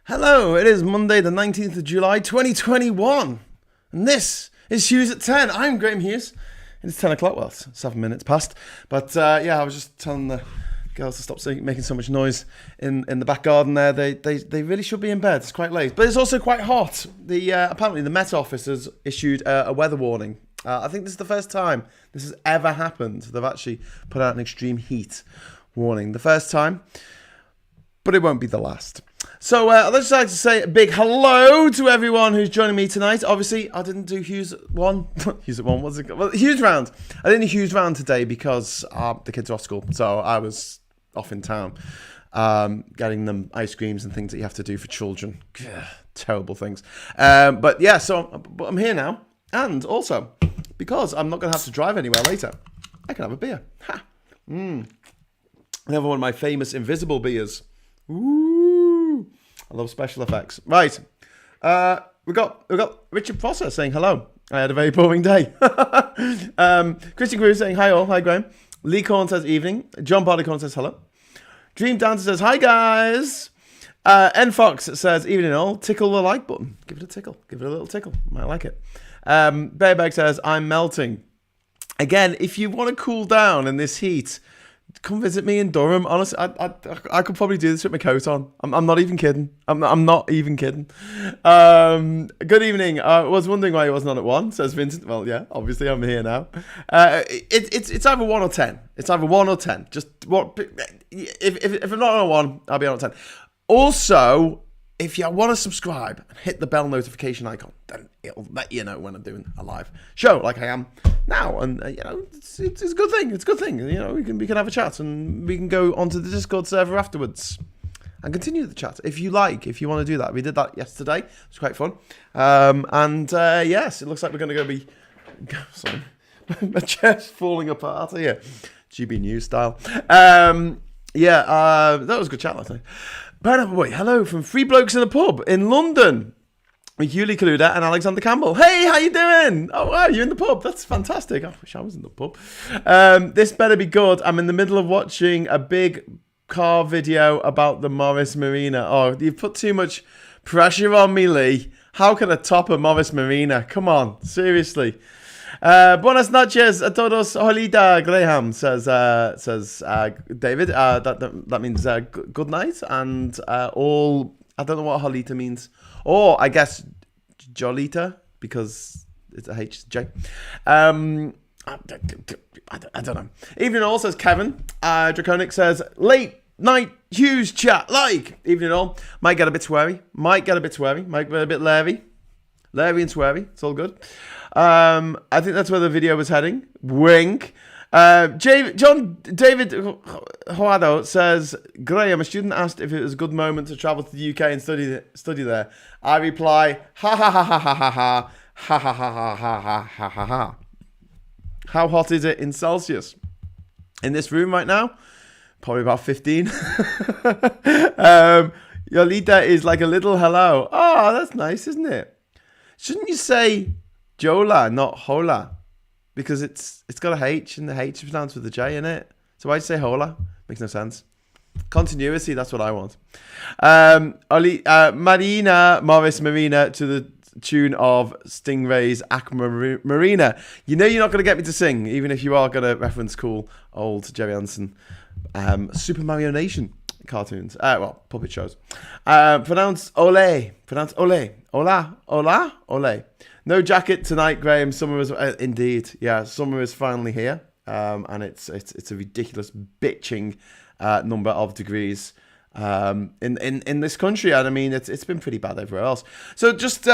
Hello, it is Monday the 19th of July 2021 and this is Hughes at 10. I'm Graham Hughes. It's 10 o'clock, well it's 7 minutes past, but I was just telling the girls to stop making so much noise in the back garden there. They really should be in bed, it's quite late, but it's also quite hot. Apparently the Met Office has issued a weather warning. I think this is the first time this has ever happened. They've actually put out an extreme heat warning. The first time, but it won't be the last. So I'd just like to say a big hello to everyone who's joining me tonight. Obviously, I didn't do Hughes at 1. Hughes at 1, what's it called? Well, Hughes round. I didn't do Hughes round today because the kids are off school. So I was off in town getting them ice creams and things that you have to do for children. Terrible things. But I'm here now. And also, because I'm not going to have to drive anywhere later, I can have a beer. Ha! Another one of my famous invisible beers. Ooh, I love special effects. Right, we got Richard Prosser saying hello. I had a very boring day. Christian Cruz saying hi all. Hi Graham. Lee Corn says evening. John Barleycorn says hello. Dream Dancer says hi guys. N Fox says evening all. Tickle the like button. Give it a tickle. Give it a little tickle. Might like it. Bearbag says I'm melting. Again, if you want to cool down in this heat, come visit me in Durham. Honestly, I could probably do this with my coat on. I'm not even kidding. I'm not even kidding. Good evening. I was wondering why he wasn't on at 1, says Vincent. Well, yeah, obviously I'm here now. It's either 1 or 10. It's either 1 or 10. Just what? If I'm not on 1, I'll be on at 10. Also, if you want to subscribe and hit the bell notification icon, then it'll let you know when I'm doing a live show like I am now. And, it's a good thing. It's a good thing. We can have a chat and we can go onto the Discord server afterwards and continue the chat if you like, if you want to do that. We did that yesterday. It was quite fun. Yes, it looks like we're going to be... Sorry. My chair's falling apart here. GB News style. That was a good chat last night. Pineapple Boy, hello from Three Blokes in a Pub in London with Yuli Kaluda and Alexander Campbell. Hey, how you doing? Oh, wow, you're in the pub. That's fantastic. I wish I was in the pub. This better be good. I'm in the middle of watching a big car video about the Morris Marina. Oh, you've put too much pressure on me, Lee. How can I top a Morris Marina? Come on, seriously. Buenas noches a todos, Holida Graham, says David. That means good night and all. I don't know what Holita means, or I guess Jolita because it's a HJ. I don't know. Evening all, says Kevin. Draconic says late night Hughes chat like. Evening all. Might get a bit sweary. Might get a bit Larry and sweary. It's all good. I think that's where the video was heading. Wink. John David Huado says, Graham, a student asked if it was a good moment to travel to the UK and study there. I reply, ha ha ha ha ha ha ha ha ha ha ha ha ha ha. How hot is it in Celsius? In this room right now? Probably about 15. Your leader is like a little hello. Oh, that's nice, isn't it? Shouldn't you say Jola, not Hola? Because it's got a H and the H is pronounced with a J in it. So why'd you say Hola? Makes no sense. Continuity, that's what I want. Marina Morris Marina to the tune of Stingray's Aquamarina. You know you're not going to get me to sing, even if you are going to reference cool old Jerry Hansen Super Mario Nation cartoons. Puppet shows. Pronounce ole. Pronounce ole. Ola. Ola. Ole. No jacket tonight, Graham. Summer is indeed. Yeah, summer is finally here. And it's a ridiculous bitching number of degrees in this country. And I mean, it's been pretty bad everywhere else. So just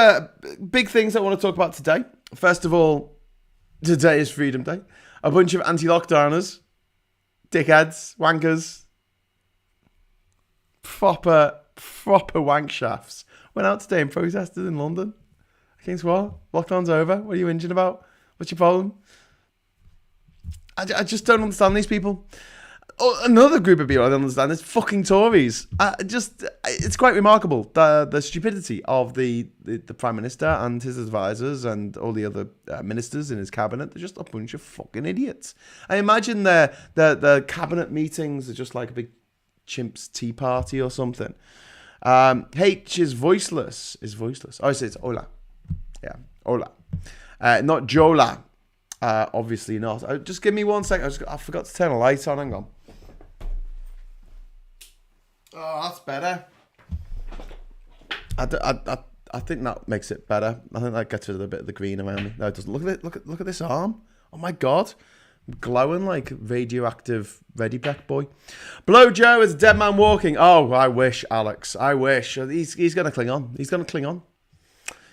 big things I want to talk about today. First of all, today is Freedom Day. A bunch of anti-lockdowners, dickheads, wankers, proper wank shafts went out today and protested in London. Against what? Lockdown's over. What are you whinging about? What's your problem? I just don't understand these people. Oh, another group of people I don't understand is fucking Tories. It's quite remarkable the stupidity of the Prime Minister and his advisors and all the other ministers in his cabinet. They're just a bunch of fucking idiots. I imagine the cabinet meetings are just like a big chimps tea party or something. H is voiceless. Oh, it's hola. Yeah, hola. Not Jola. Obviously not. Just give me 1 second. I forgot to turn the light on. Hang on. Oh, that's better. I think that makes it better. I think that gets rid of a bit of the green around me. No, it doesn't. Look at it. Look at this arm. Oh my god, glowing like radioactive Ready Breck boy. Blow Joe is a dead man walking. Oh, I wish, Alex. I wish. He's gonna cling on. He's gonna cling on.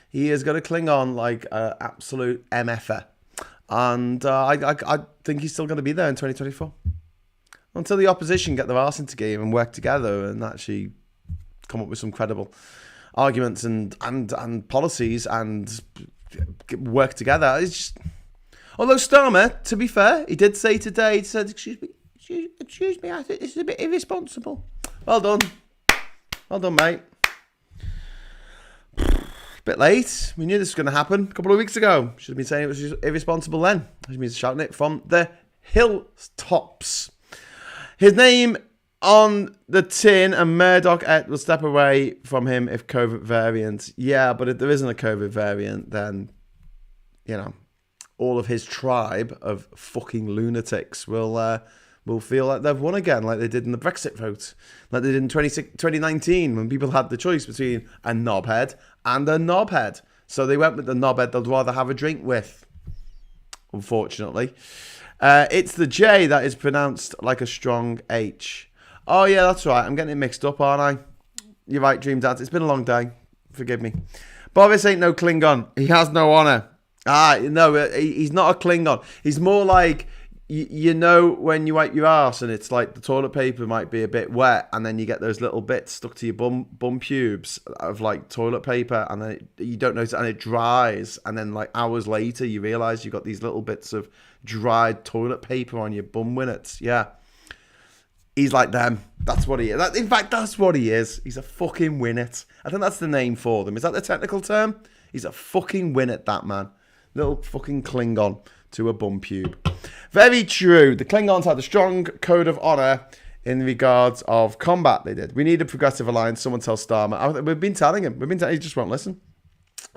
He is gonna cling on like an absolute MFer. And I think he's still gonna be there in 2024 until the opposition get their arse into gear and work together and actually come up with some credible arguments and policies and work together. It's just, although Starmer, to be fair, he did say today, he said, excuse me, I think this is a bit irresponsible. Well done, mate. Bit late. We knew this was going to happen a couple of weeks ago. Should have been saying it was irresponsible then. I should have been shouting it from the hilltops. His name on the tin, and Murdoch will step away from him if COVID variant. Yeah, but if there isn't a COVID variant, then, you know, all of his tribe of fucking lunatics will feel like they've won again, like they did in the Brexit vote, like they did in 2019 when people had the choice between a knobhead and a knobhead. So they went with the knobhead they'd rather have a drink with, unfortunately. It's the J that is pronounced like a strong H. Oh, yeah, that's right. I'm getting it mixed up, aren't I? You're right, Dream Dad. It's been a long day. Forgive me. Boris ain't no Klingon. He has no honour. No, he's not a Klingon. He's more like, you know, when you wipe your arse and it's like the toilet paper might be a bit wet and then you get those little bits stuck to your bum pubes of like toilet paper and then you don't notice and it dries and then like hours later you realise you've got these little bits of dried toilet paper on your bum winnets. Yeah. He's like them. That's what he is. In fact, that's what he is. He's a fucking winnet. I think that's the name for them. Is that the technical term? He's a fucking winnet, that man. Little fucking Klingon to a bum pube. Very true. The Klingons had a strong code of honour in regards of combat, they did. We need a progressive alliance. Someone tell Starmer. We've been telling him. He just won't listen.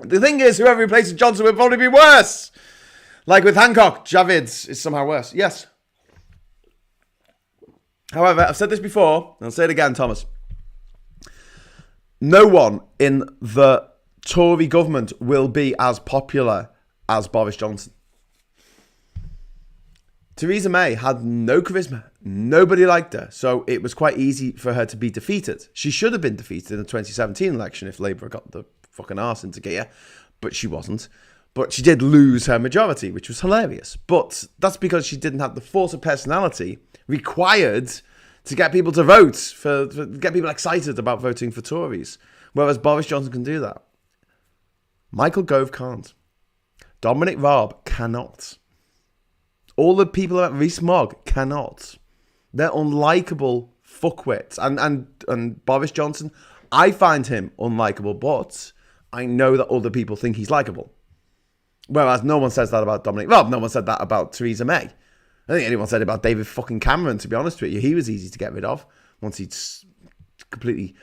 The thing is, whoever replaces Johnson will probably be worse. Like with Hancock, Javid's is somehow worse. Yes. However, I've said this before, and I'll say it again, Thomas. No one in the Tory government will be as popular as Boris Johnson. Theresa May had no charisma. Nobody liked her. So it was quite easy for her to be defeated. She should have been defeated in the 2017 election if Labour got the fucking arse into gear. But she wasn't. But she did lose her majority, which was hilarious. But that's because she didn't have the force of personality required to get people to vote, for get people excited about voting for Tories. Whereas Boris Johnson can do that. Michael Gove can't. Dominic Raab cannot. All the people at Rees-Mogg cannot. They're unlikable fuckwits. And Boris Johnson, I find him unlikable, but I know that other people think he's likable. Whereas no one says that about Dominic Raab. No one said that about Theresa May. I think anyone said it about David fucking Cameron, to be honest with you. He was easy to get rid of once he'd completely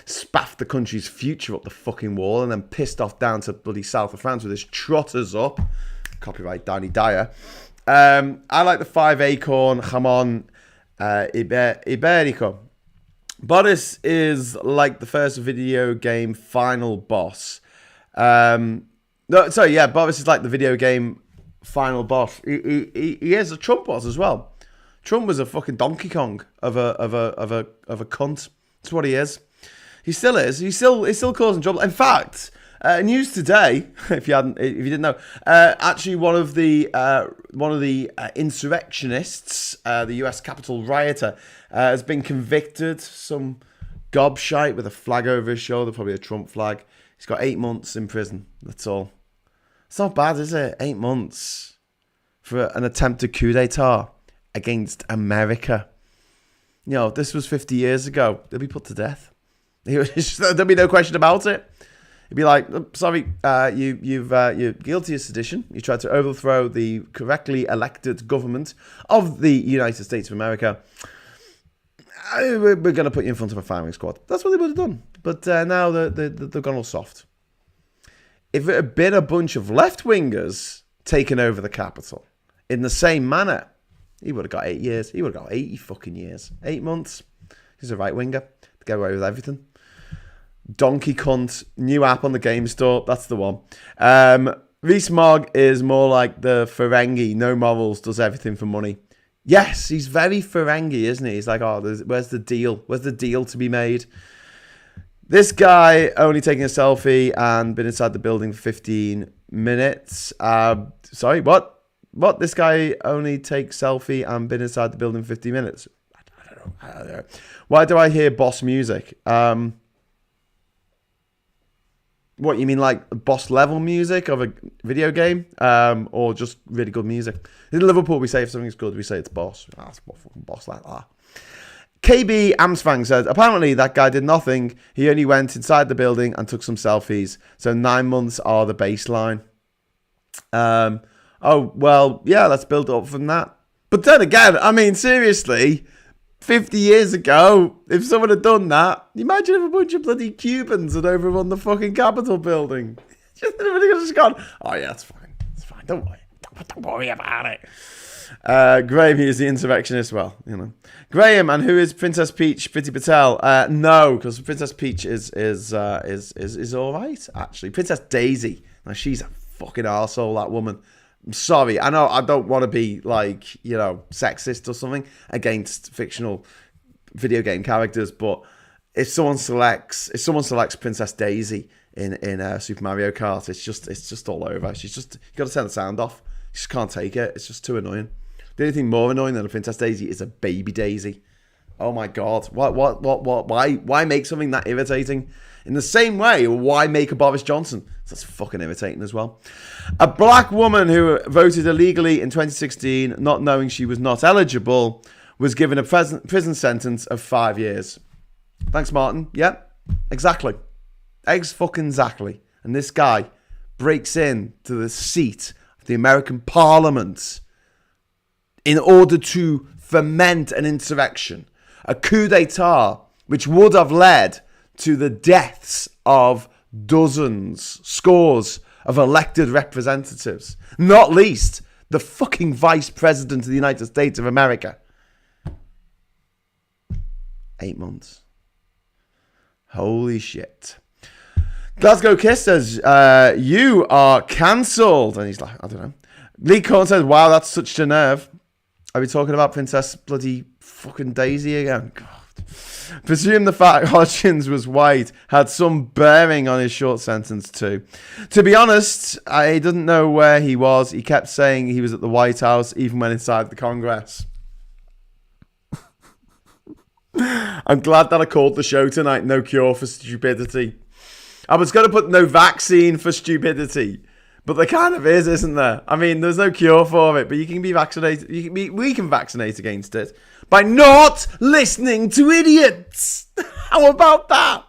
spaffed the country's future up the fucking wall and then pissed off down to bloody south of France with his trotters up. Copyright Danny Dyer. I like the 5 acorn jamon iberico. Boris is like the first video game final boss. Boris is like the video game final boss. He is a Trump boss as well. Trump was a fucking Donkey Kong of a cunt. That's what he is. He still is. He's still causing trouble. In fact, news today, if you didn't know, actually one of the insurrectionists, the U.S. Capitol rioter, has been convicted. Some gobshite with a flag over his shoulder, probably a Trump flag. He's got 8 months in prison. That's all. It's not bad, is it? 8 months for an attempted coup d'etat against America. You know, this was 50 years ago. They'll be put to death. There'll be no question about it. It'd be like, sorry, you're guilty of sedition. You tried to overthrow the correctly elected government of the United States of America. we're going to put you in front of a firing squad. That's what they would have done. But now they've gone all soft. If it had been a bunch of left-wingers taking over the capital in the same manner, he would have got 8 years. He would have got 80 fucking years. 8 months. He's a right-winger. To get away with everything. Donkey cunt. New app on the game store. That's the one. Rees-Mogg is more like the Ferengi. No morals, does everything for money. Yes, he's very Ferengi, isn't he? He's like, oh, where's the deal? Where's the deal to be made? This guy only taking a selfie and been inside the building for 15 minutes. Sorry, what? What? This guy only takes selfie and been inside the building for 15 minutes? I don't know. Why do I hear boss music? What, you mean like boss level music of a video game? Or just really good music? In Liverpool, we say if something's good, we say it's boss. Oh, it's fucking boss like that. KB Amsfang says, apparently that guy did nothing. He only went inside the building and took some selfies. So 9 months are the baseline. Oh, well, yeah, let's build up from that. But then again, I mean, seriously, 50 years ago, if someone had done that, imagine if a bunch of bloody Cubans had overrun the fucking Capitol building. Everybody could have just gone, oh yeah, it's fine. It's fine. Don't worry. Don't worry about it. Graham, he is the insurrectionist. Well, you know. Graham, and who is Princess Peach? Priti Patel? No, because Princess Peach is all right, actually. Princess Daisy. Now, she's a fucking arsehole, that woman. I'm sorry. I know I don't want to be like, you know, sexist or something against fictional video game characters, but if someone selects Princess Daisy in Super Mario Kart, it's just all over. You got to turn the sound off. You just can't take it. It's just too annoying. The only thing more annoying than a Princess Daisy is a baby Daisy. Oh my god. What? Why make something that irritating? In the same way, why make a Boris Johnson? That's fucking irritating as well. A black woman who voted illegally in 2016, not knowing she was not eligible, was given a prison sentence of 5 years. Thanks, Martin. Yep, exactly. Exactly. And this guy breaks in to the seat of the American Parliament in order to foment an insurrection, a coup d'etat, which would have led to the deaths of scores of elected representatives, not least the fucking Vice President of the United States of America. 8 months. Holy shit. Glasgow Kiss says, you are cancelled. And he's like, I don't know. Lee Cohen says, wow, that's such a nerve. Are we talking about Princess bloody fucking Daisy again? God. Presume the fact Hodgins was white had some bearing on his short sentence too. To be honest, I didn't know where he was. He kept saying he was at the White House, even when inside the Congress. I'm glad that I called the show tonight, No Cure for Stupidity. I was going to put no vaccine for stupidity, but there kind of is, isn't there? I mean, there's no cure for it, but you can be vaccinated. We can vaccinate against it by not listening to idiots. How about that?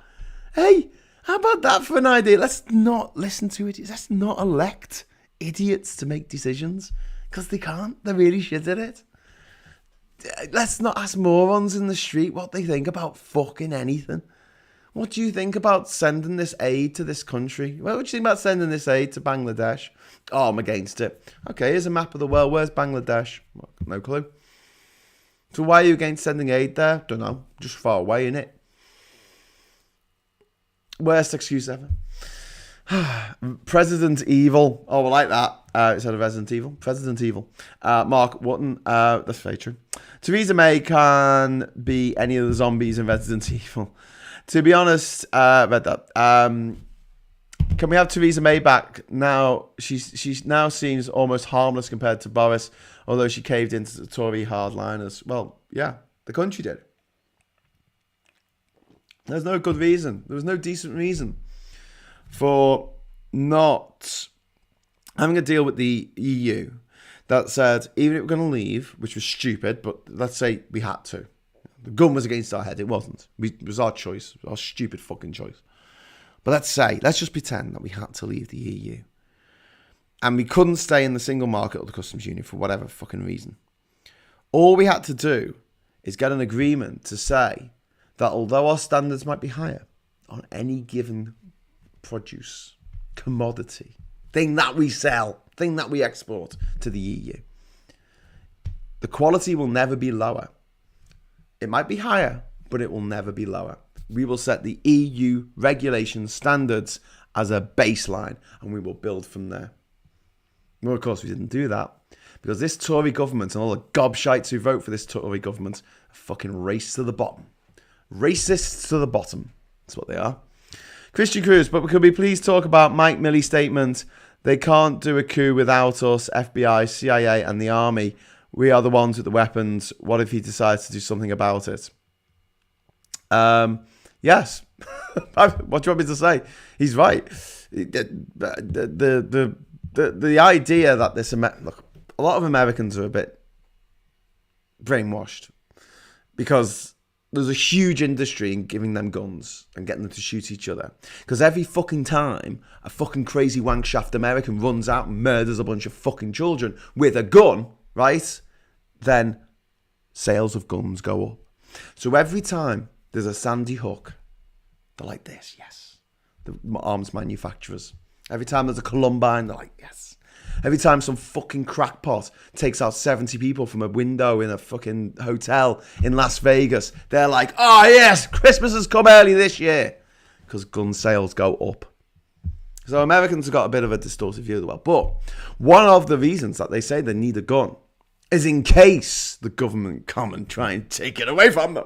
Hey, how about that for an idea? Let's not listen to idiots. Let's not elect idiots to make decisions, because they can't. They're really shit at it. Let's not ask morons in the street what they think about fucking anything. What do you think about sending this aid to this country? What do you think about sending this aid to Bangladesh? Oh, I'm against it. Okay, here's a map of the world. Where's Bangladesh? Well, no clue. So why are you against sending aid there? Don't know. Just far away, innit? Worst excuse ever. President Evil. Oh, I like that. Instead of Resident Evil. President Evil. Mark Wotton. That's very true. Theresa May can be any of the zombies in Resident Evil. To be honest, read that. Can we have Theresa May back now? She now seems almost harmless compared to Boris, although she caved into the Tory hardliners. Well, yeah, the country did. There's no good reason. There was no decent reason for not having a deal with the EU that said, even if we're going to leave, which was stupid, but let's say we had to. The gun was against our head. It wasn't. It was our choice. Our stupid fucking choice. But let's just pretend that we had to leave the EU. And we couldn't stay in the single market or the customs union for whatever fucking reason. All we had to do is get an agreement to say that although our standards might be higher on any given produce, commodity, thing that we sell, thing that we export to the EU, the quality will never be lower. It might be higher, but it will never be lower. We will set the EU regulation standards as a baseline, and we will build from there. Well, of course, we didn't do that, because this Tory government and all the gobshites who vote for this Tory government are fucking race to the bottom. Racists to the bottom. That's what they are. Christian Cruz, but could we please talk about Mike Milley's statement? They can't do a coup without us, FBI, CIA, and the army. We are the ones with the weapons. What if he decides to do something about it? Yes. What do you want me to say? He's right. The idea that this... Look, a lot of Americans are a bit brainwashed because there's a huge industry in giving them guns and getting them to shoot each other. Because every fucking time a fucking crazy wankshaft American runs out and murders a bunch of fucking children with a gun, right, then sales of guns go up. So every time there's a Sandy Hook, they're like this, yes. The arms manufacturers. Every time there's a Columbine, they're like, yes. Every time some fucking crackpot takes out 70 people from a window in a fucking hotel in Las Vegas, they're like, oh yes, Christmas has come early this year. Because gun sales go up. So Americans have got a bit of a distorted view of the world. But one of the reasons that they say they need a gun is in case the government come and try and take it away from them.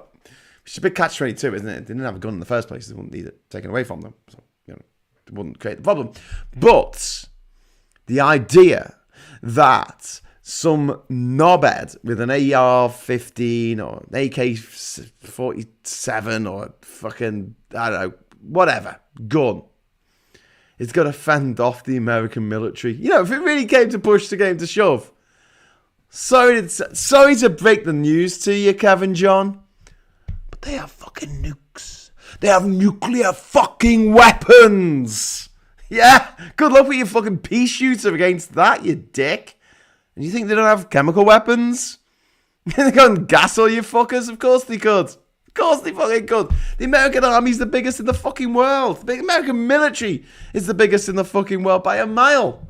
Which is a big catch-22, isn't it? They didn't have a gun in the first place. They wouldn't need it taken away from them. So, it wouldn't create the problem. But the idea that some knobhead with an AR-15 or an AK-47 or fucking, I don't know, whatever, gun is going to fend off the American military. You know, if it really came to push, came to shove. Sorry to break the news to you, Kevin John, but they have fucking nukes. They have nuclear fucking weapons. Yeah, good luck with your fucking pea shooter against that, you dick. And you think they don't have chemical weapons? They can't gas all you fuckers? Of course they could. Of course they fucking could. The American army's the biggest in the fucking world. The American military is the biggest in the fucking world by a mile.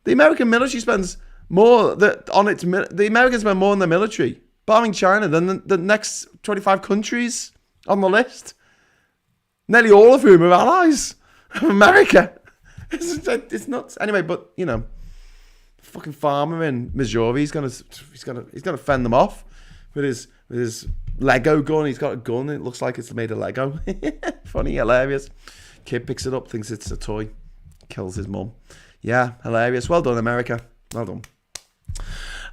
The American military spends more on its... The Americans spend more on their military, bombing China, than the next 25 countries on the list. Nearly all of whom are allies of America. It's nuts. Anyway, but you know, the fucking farmer in Missouri, he's gonna fend them off with his Lego gun. He's got a gun. It looks like it's made of Lego. Funny, hilarious. Kid picks it up, thinks it's a toy, kills his mum. Yeah, hilarious. Well done, America. Well done.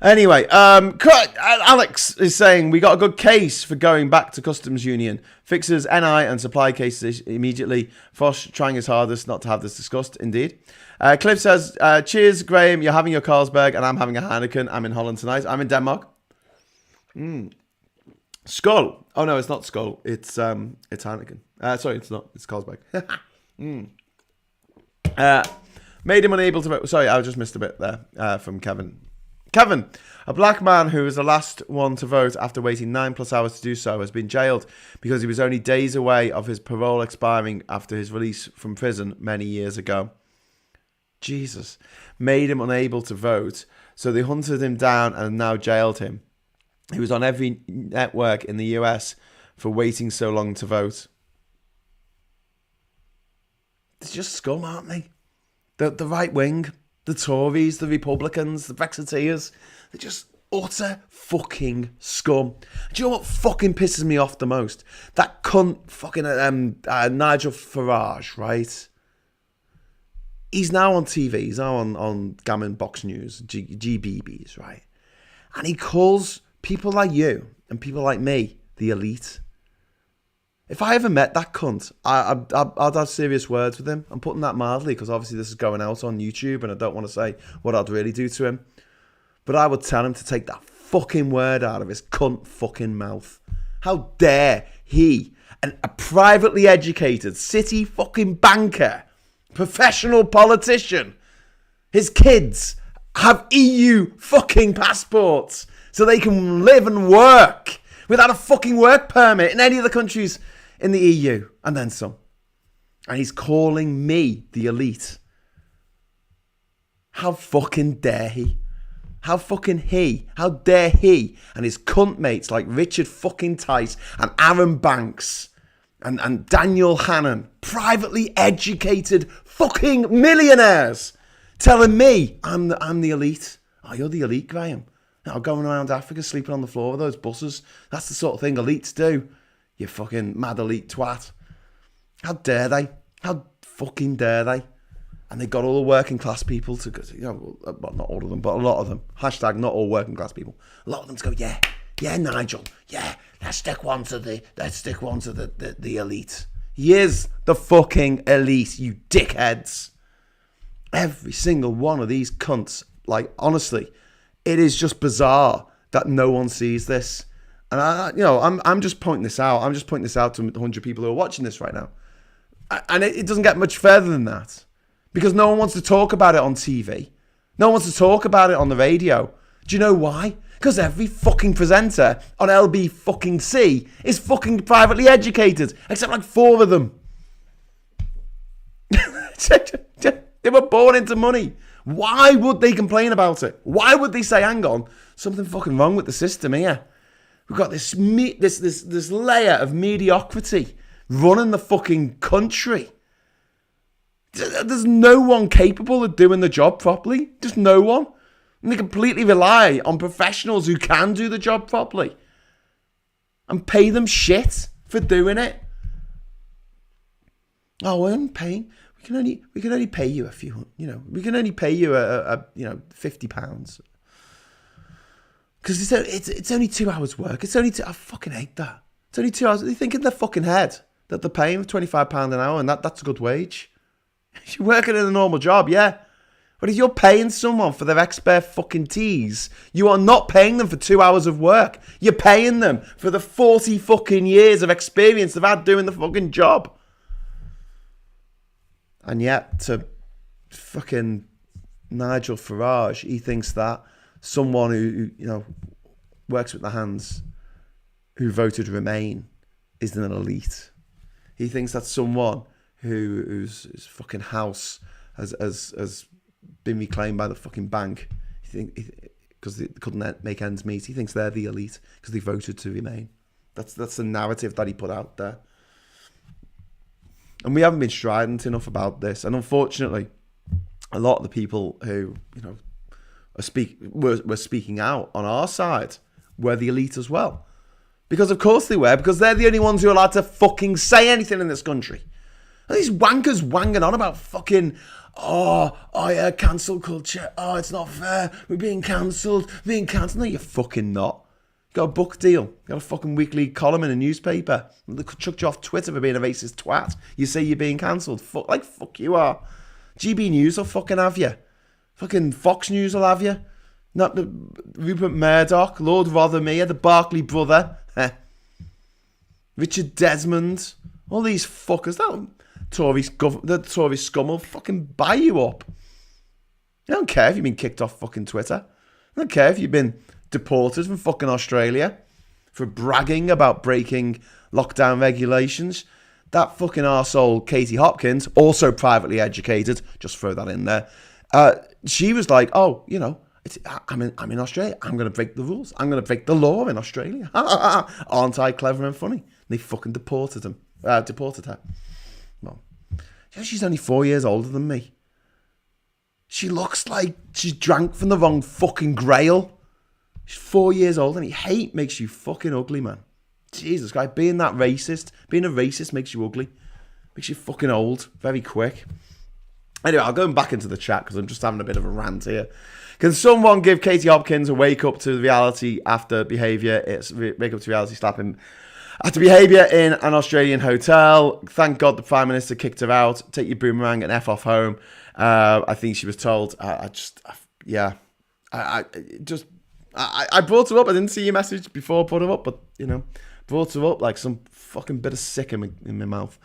Anyway, Alex is saying we got a good case for going back to customs union. Fixes NI and supply cases immediately. Frost trying his hardest not to have this discussed. Indeed. Cliff says, cheers, Graham. You're having your Carlsberg and I'm having a Heineken. I'm in Holland tonight. I'm in Denmark. Skull. Oh no, it's not Skull. It's Heineken. Sorry, it's not. It's Carlsberg. Made him unable to vote. Sorry, I just missed a bit there from Kevin. Kevin, a black man who was the last one to vote after waiting 9+ hours to do so, has been jailed because he was only days away of his parole expiring after his release from prison many years ago. Jesus. Made him unable to vote, so they hunted him down and now jailed him. He was on every network in the US for waiting so long to vote. They're just scum, aren't they? The right wing, the Tories, the Republicans, the Brexiteers, they're just utter fucking scum. Do you know what fucking pisses me off the most? That cunt fucking Nigel Farage, right? He's now on TV. He's now on Gammon Box News, GBBs, right? And he calls people like you and people like me the elite. If I ever met that cunt, I'd have serious words with him. I'm putting that mildly because obviously this is going out on YouTube and I don't want to say what I'd really do to him. But I would tell him to take that fucking word out of his cunt fucking mouth. How dare he, a privately educated city fucking banker, professional politician, his kids have EU fucking passports, so they can live and work without a fucking work permit in any of the countries in the EU, and then some. And he's calling me the elite. How fucking dare he? How dare he and his cunt mates like Richard fucking Tice and Aaron Banks and Daniel Hannon, privately educated fucking millionaires, telling me I'm the elite. Oh, you're the elite, Graham. Now going around Africa sleeping on the floor of those buses. That's the sort of thing elites do. You fucking mad elite twat. How dare they? How fucking dare they? And they got all the working class people to go, well, not all of them, but a lot of them. Hashtag not all working class people. A lot of them to go, yeah, Nigel, yeah, let's stick one to the elite. He is the fucking elite, you dickheads. Every single one of these cunts, like, honestly, it is just bizarre that no one sees this. And I'm just pointing this out. I'm just pointing this out to 100 people who are watching this right now. And it doesn't get much further than that. Because no one wants to talk about it on TV. No one wants to talk about it on the radio. Do you know why? Because every fucking presenter on LB fucking C is fucking privately educated. Except like 4 of them. They were born into money. Why would they complain about it? Why would they say, hang on, something fucking wrong with the system here? We've got this layer of mediocrity running the fucking country. There's no one capable of doing the job properly. Just no one. And they completely rely on professionals who can do the job properly. And pay them shit for doing it. Oh, we're paying. We can only pay you a few, we can only pay you £50. Because it's only 2 hours work. It's only I fucking hate that. It's only 2 hours. They think in their fucking head that they're paying £25 an hour and that's a good wage. You're working in a normal job, yeah. But if you're paying someone for their expert fucking teas, you are not paying them for 2 hours of work. You're paying them for the 40 fucking years of experience they've had doing the fucking job. And yet, to fucking Nigel Farage, he thinks that someone who works with the hands, who voted Remain, is an elite. He thinks that someone whose fucking house has been reclaimed by the fucking bank, because they couldn't make ends meet. He thinks they're the elite because they voted to Remain. That's the narrative that he put out there. And we haven't been strident enough about this. And unfortunately, a lot of the people who were speaking out on our side were the elite as well. Because of course they were, because they're the only ones who are allowed to fucking say anything in this country. And these wankers wanging on about fucking, cancel culture. Oh, it's not fair. We're being cancelled. No, you're fucking not. You got a book deal. You got a fucking weekly column in a newspaper. They chucked you off Twitter for being a racist twat. You say you're being cancelled. Fuck you are. GB News will fucking have you. Fucking Fox News will have you. Not the Rupert Murdoch, Lord Rothermere, the Barclay brother, Richard Desmond, all these fuckers. The Tory scum will fucking buy you up. They don't care if you've been kicked off fucking Twitter. They don't care if you've been deported from fucking Australia for bragging about breaking lockdown regulations. That fucking arsehole Katie Hopkins, also privately educated, just throw that in there. She was like, I'm in Australia. I'm going to break the rules. I'm going to break the law in Australia. Aren't I clever and funny? They fucking deported her. Well, she's only 4 years older than me. She looks like she's drank from the wrong fucking grail. She's 4 years old, and hate makes you fucking ugly, man. Jesus Christ, being a racist makes you ugly. Makes you fucking old very quick. Anyway, I'll go back into the chat because I'm just having a bit of a rant here. Can someone give Katie Hopkins a wake up to reality after behaviour? It's wake up to reality slapping after behaviour in an Australian hotel. Thank God the Prime Minister kicked her out. Take your boomerang and F off home. I think she was told. I brought her up. I didn't see your message before I put her up, but brought her up like some fucking bit of sick in my mouth.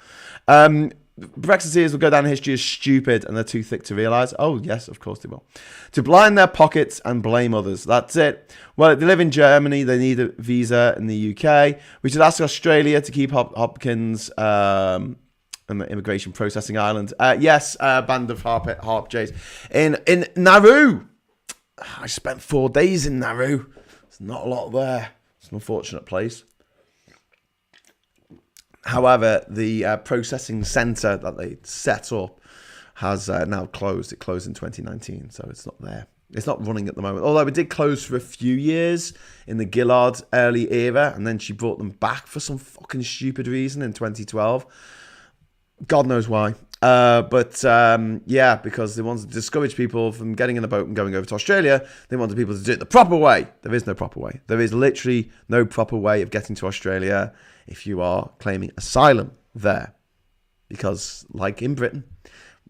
Brexiteers will go down in history as stupid and they're too thick to realise. Oh, yes, of course they will. To blind their pockets and blame others. That's it. Well, if they live in Germany, they need a visa in the UK. We should ask Australia to keep Hopkins an immigration processing island. Yes, band of harp jays. In Nauru. I spent 4 days in Nauru. There's not a lot there. It's an unfortunate place. However, the processing centre that they set up has now closed. It closed in 2019, so it's not there. It's not running at the moment. Although it did close for a few years in the Gillard early era, and then she brought them back for some fucking stupid reason in 2012. God knows why. Because they wanted to discourage people from getting in the boat and going over to Australia. They wanted people to do it the proper way. There is no proper way. There is literally no proper way of getting to Australia if you are claiming asylum there. Because, like in Britain,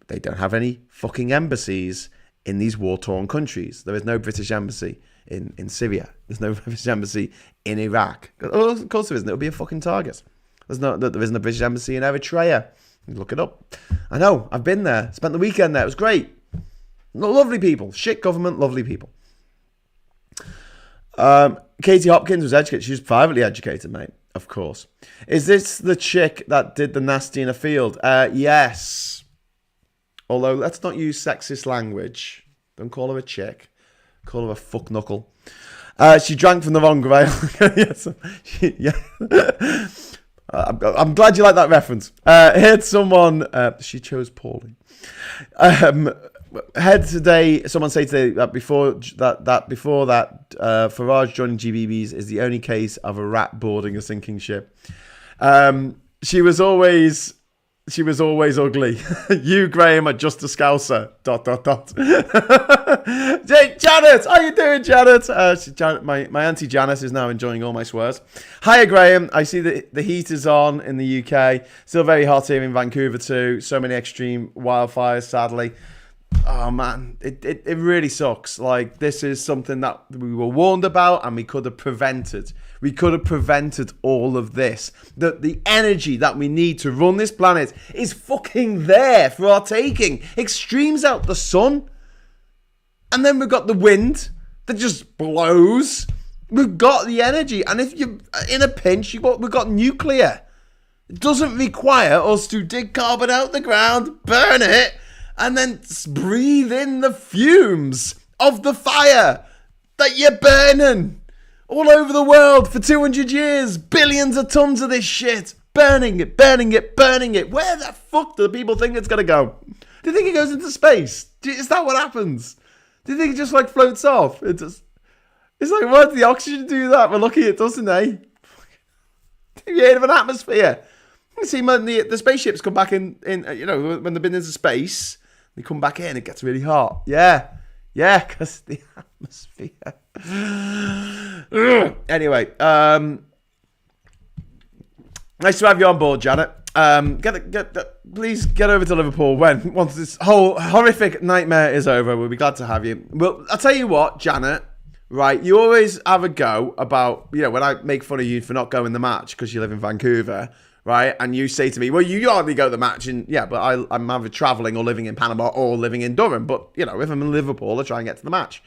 they don't have any fucking embassies in these war-torn countries. There is no British embassy in Syria. There's no British embassy in Iraq. Oh, of course there isn't. It would be a fucking target. There isn't a British embassy in Eritrea. Look it up. I know. I've been there. Spent the weekend there. It was great. Lovely people. Shit government. Lovely people. Katie Hopkins was educated. She was privately educated, mate. Of course. Is this the chick that did the nasty in a field? Yes. Although, let's not use sexist language. Don't call her a chick. Call her a fuck knuckle. She drank from the wrong grail. Yes. Yeah. I'm glad you like that reference. Heard someone... she chose poorly. Heard today... Someone say today that before that, Farage joining GBBs is the only case of a rat boarding a sinking ship. She was always ugly. You, Graham, are just a scouser. ... Janet, how you doing, Janet? My auntie Janice is now enjoying all my swears. Hiya, Graham. I see that the heat is on in the UK. Still very hot here in Vancouver too. So many extreme wildfires, sadly. Oh man, it really sucks. Like, this is something that we were warned about and we could have prevented. We could have prevented all of this. The energy that we need to run this planet is fucking there for our taking. Extremes out the sun. And then we've got the wind that just blows. We've got the energy. And if you're in a pinch, we've got nuclear. It doesn't require us to dig carbon out the ground, burn it, and then breathe in the fumes of the fire that you're burning all over the world for 200 years. Billions of tons of this shit. Burning it. Where the fuck do the people think it's going to go? Do you think it goes into space? Is that what happens? Do you think it just like floats off? It's like, why did the oxygen do that? We're lucky it doesn't, eh? Have you heard of an atmosphere? You see when the spaceships come back in, when they've been into space, they come back in, it gets really hot. Yeah, because the atmosphere. Anyway, nice to have you on board, Janet. Please get over to Liverpool once this whole horrific nightmare is over. We'll be glad to have you. Well, I'll tell you what, Janet. Right, you always have a go about, when I make fun of you for not going the match because you live in Vancouver, right? And you say to me, well, you hardly go to the match, and but I'm either travelling or living in Panama or living in Durham. But if I'm in Liverpool, I try and get to the match.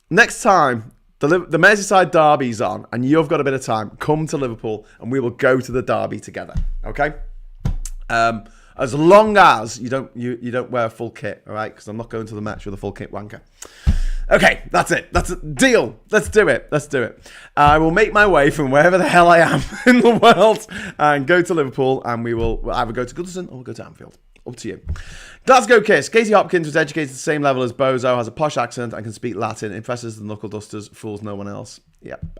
Next time the Merseyside derby's on and you've got a bit of time, come to Liverpool and we will go to the derby together. Okay? As long as you don't wear a full kit, all right? Because I'm not going to the match with a full kit wanker. Okay, that's it. That's a deal. Let's do it. I will make my way from wherever the hell I am in the world and go to Liverpool, and we'll either go to Goodison or we'll go to Anfield. Up to you. Glasgow Kiss. Katie Hopkins was educated at the same level as Bozo, has a posh accent and can speak Latin, impresses the knuckle dusters, fools no one else. Yep.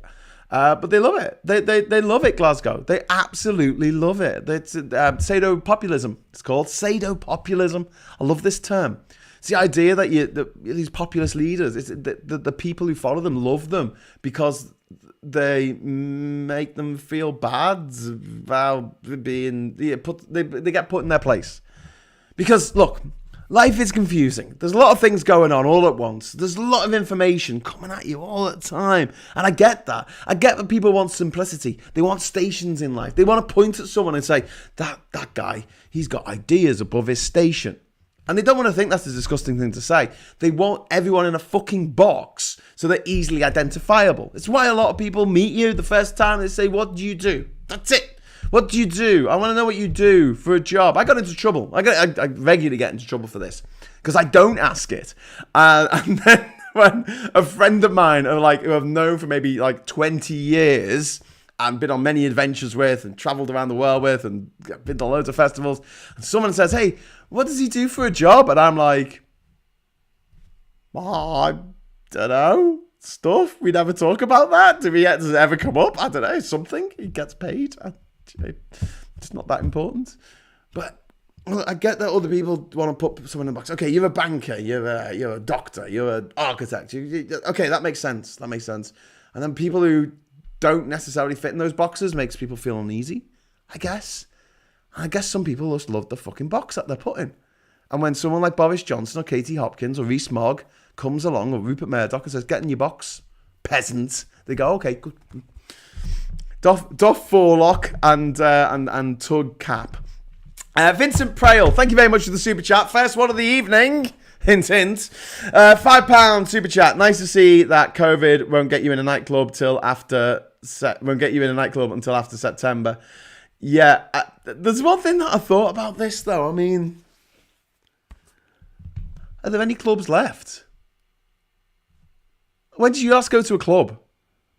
But they love it. They love it, Glasgow. They absolutely love it. It's pseudo-populism. It's called pseudo-populism. I love this term. It's the idea that these populist leaders, the people who follow them love them because they make them feel bad about being they get put in their place. Because look, Life is confusing. There's a lot of things going on all at once. There's a lot of information coming at you all the time. And I get that. I get that people want simplicity. They want stations in life. They want to point at someone and say, that guy, he's got ideas above his station. And they don't want to think that's a disgusting thing to say. They want everyone in a fucking box so they're easily identifiable. It's why a lot of people meet you the first time. They say, what do you do? That's it. What do you do? I want to know what you do for a job. I got into trouble. I regularly get into trouble for this because I don't ask it. And then when a friend of mine who I've known for maybe 20 years and been on many adventures with and traveled around the world with and been to loads of festivals, and someone says, hey, what does he do for a job? And I'm like, oh, I don't know. Stuff. We never talk about that. Does it ever come up? I don't know. Something. He gets paid. It's not that important. But I get that other people want to put someone in a box. Okay, you're a banker, you're a doctor, you're an architect. Okay, that makes sense. And then people who don't necessarily fit in those boxes makes people feel uneasy, I guess. I guess some people just love the fucking box that they're put in. And when someone like Boris Johnson or Katie Hopkins or Rees Mogg comes along, or Rupert Murdoch, and says, get in your box, peasant, they go, okay, good. Duff Forelock and Tug Cap. Vincent Prail, thank you very much for the super chat. First one of the evening. Hint, hint. £5 super chat. Nice to see that COVID won't get you in a nightclub until after September. Yeah, there's one thing that I thought about this though. I mean, are there any clubs left? When did you last go to a club?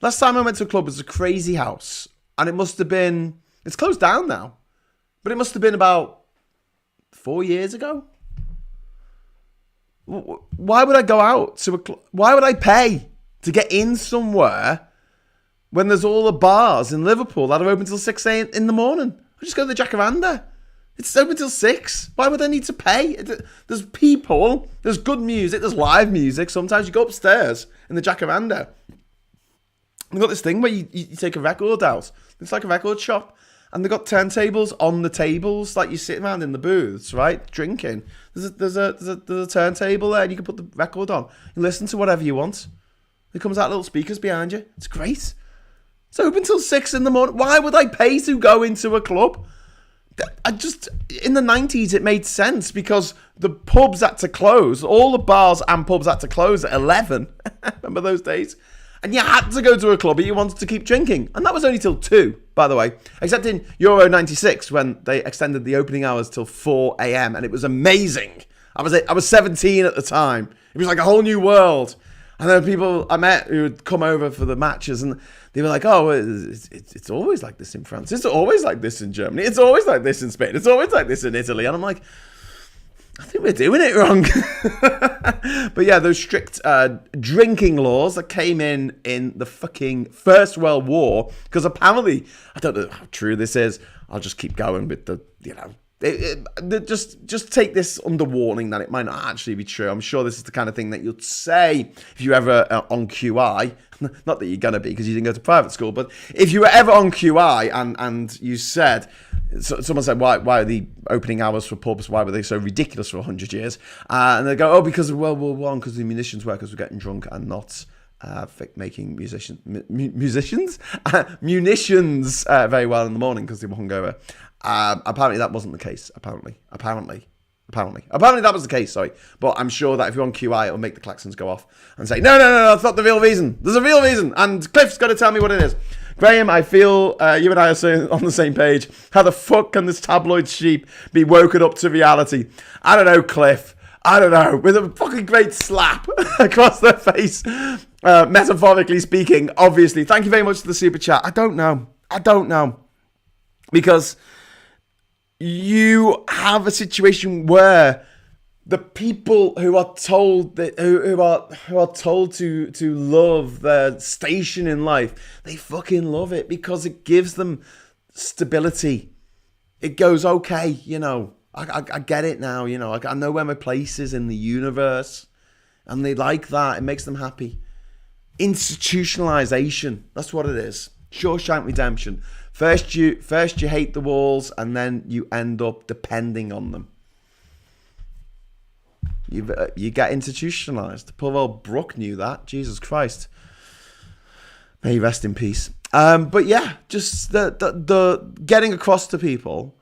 Last time I went to a club was a Crazy House. And it must have been... It's closed down now. But it must have been about 4 years ago. Why would I go out to a club? Why would I pay to get in somewhere when there's all the bars in Liverpool that are open till 6 a.m. in the morning? I just go to the Jacaranda. It's open till 6. Why would I need to pay? There's people. There's good music. There's live music. Sometimes you go upstairs in the Jacaranda. They've got this thing where you take a record out. It's like a record shop. And they've got turntables on the tables, like you're sitting around in the booths, right? Drinking. There's a turntable there and you can put the record on. You listen to whatever you want. It comes out little speakers behind you. It's great. It's open till 6 in the morning. Why would I pay to go into a club? In the 90s, it made sense because the pubs had to close. All the bars and pubs had to close at 11. Remember those days? And you had to go to a club but you wanted to keep drinking. And that was only till 2, by the way. Except in Euro 96 when they extended the opening hours till 4 a.m. And it was amazing. I was 17 at the time. It was like a whole new world. And there were people I met who would come over for the matches and they were like, oh, it's always like this in France. It's always like this in Germany. It's always like this in Spain. It's always like this in Italy. And I'm like, I think we're doing it wrong. But yeah, those strict drinking laws that came in the fucking First World War, because apparently, I don't know how true this is, I'll just keep going with the, just take this under warning that it might not actually be true. I'm sure this is the kind of thing that you'd say if you were ever on QI. Not that you're going to be because you didn't go to private school, but if you were ever on QI and you said, someone said, why are the opening hours for pubs, why were they so ridiculous for 100 years? And they go, oh, because of World War I, because the munitions workers were getting drunk and not making munitions very well in the morning because they were hungover. Apparently that wasn't the case. Apparently that was the case, sorry. But I'm sure that if you're on QI, it'll make the klaxons go off and say, no, that's not the real reason. There's a real reason. And Cliff's got to tell me what it is. Graham, I feel you and I are on the same page. How the fuck can this tabloid sheep be woken up to reality? I don't know, Cliff. I don't know. With a fucking great slap across their face. Metaphorically speaking, obviously. Thank you very much for the super chat. I don't know. Because you have a situation where the people who are told that who are told to love their station in life, they fucking love it because it gives them stability. It goes, okay, I get it now, I know where my place is in the universe, and they like that. It makes them happy. Institutionalization, that's what it is. Shawshank Redemption. First you hate the walls, and then you end up depending on them. You get institutionalized. Poor old Brooke knew that. Jesus Christ. May he rest in peace. But yeah, just the getting across to people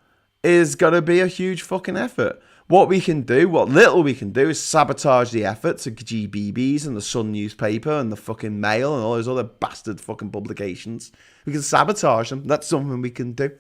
is going to be a huge fucking effort. What little we can do is sabotage the efforts of GBBs and the Sun newspaper and the fucking Mail and all those other bastard fucking publications. We can sabotage them. That's something we can do.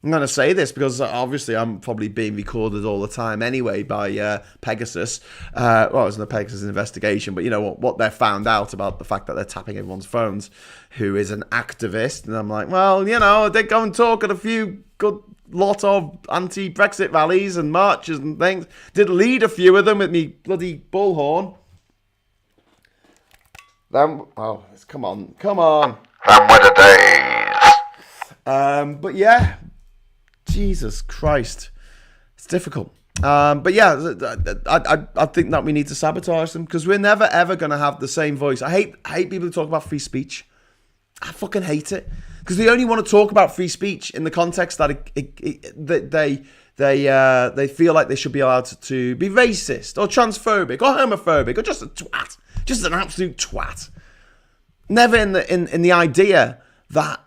I'm going to say this because obviously I'm probably being recorded all the time anyway by Pegasus. Well, it wasn't a Pegasus investigation, but you know what they found out about the fact that they're tapping everyone's phones, who is an activist. And I'm like, well, you know, I did go and talk at a few good lot of anti-Brexit rallies and marches and things. Did lead a few of them with me bloody bullhorn. Then, oh, come on. Them were the days. But yeah, Jesus Christ, it's difficult. But yeah, I think that we need to sabotage them because we're never ever going to have the same voice. I hate people who talk about free speech. I fucking hate it because they only want to talk about free speech in the context that they feel like they should be allowed to be racist or transphobic or homophobic or just a twat, just an absolute twat. Never in the idea that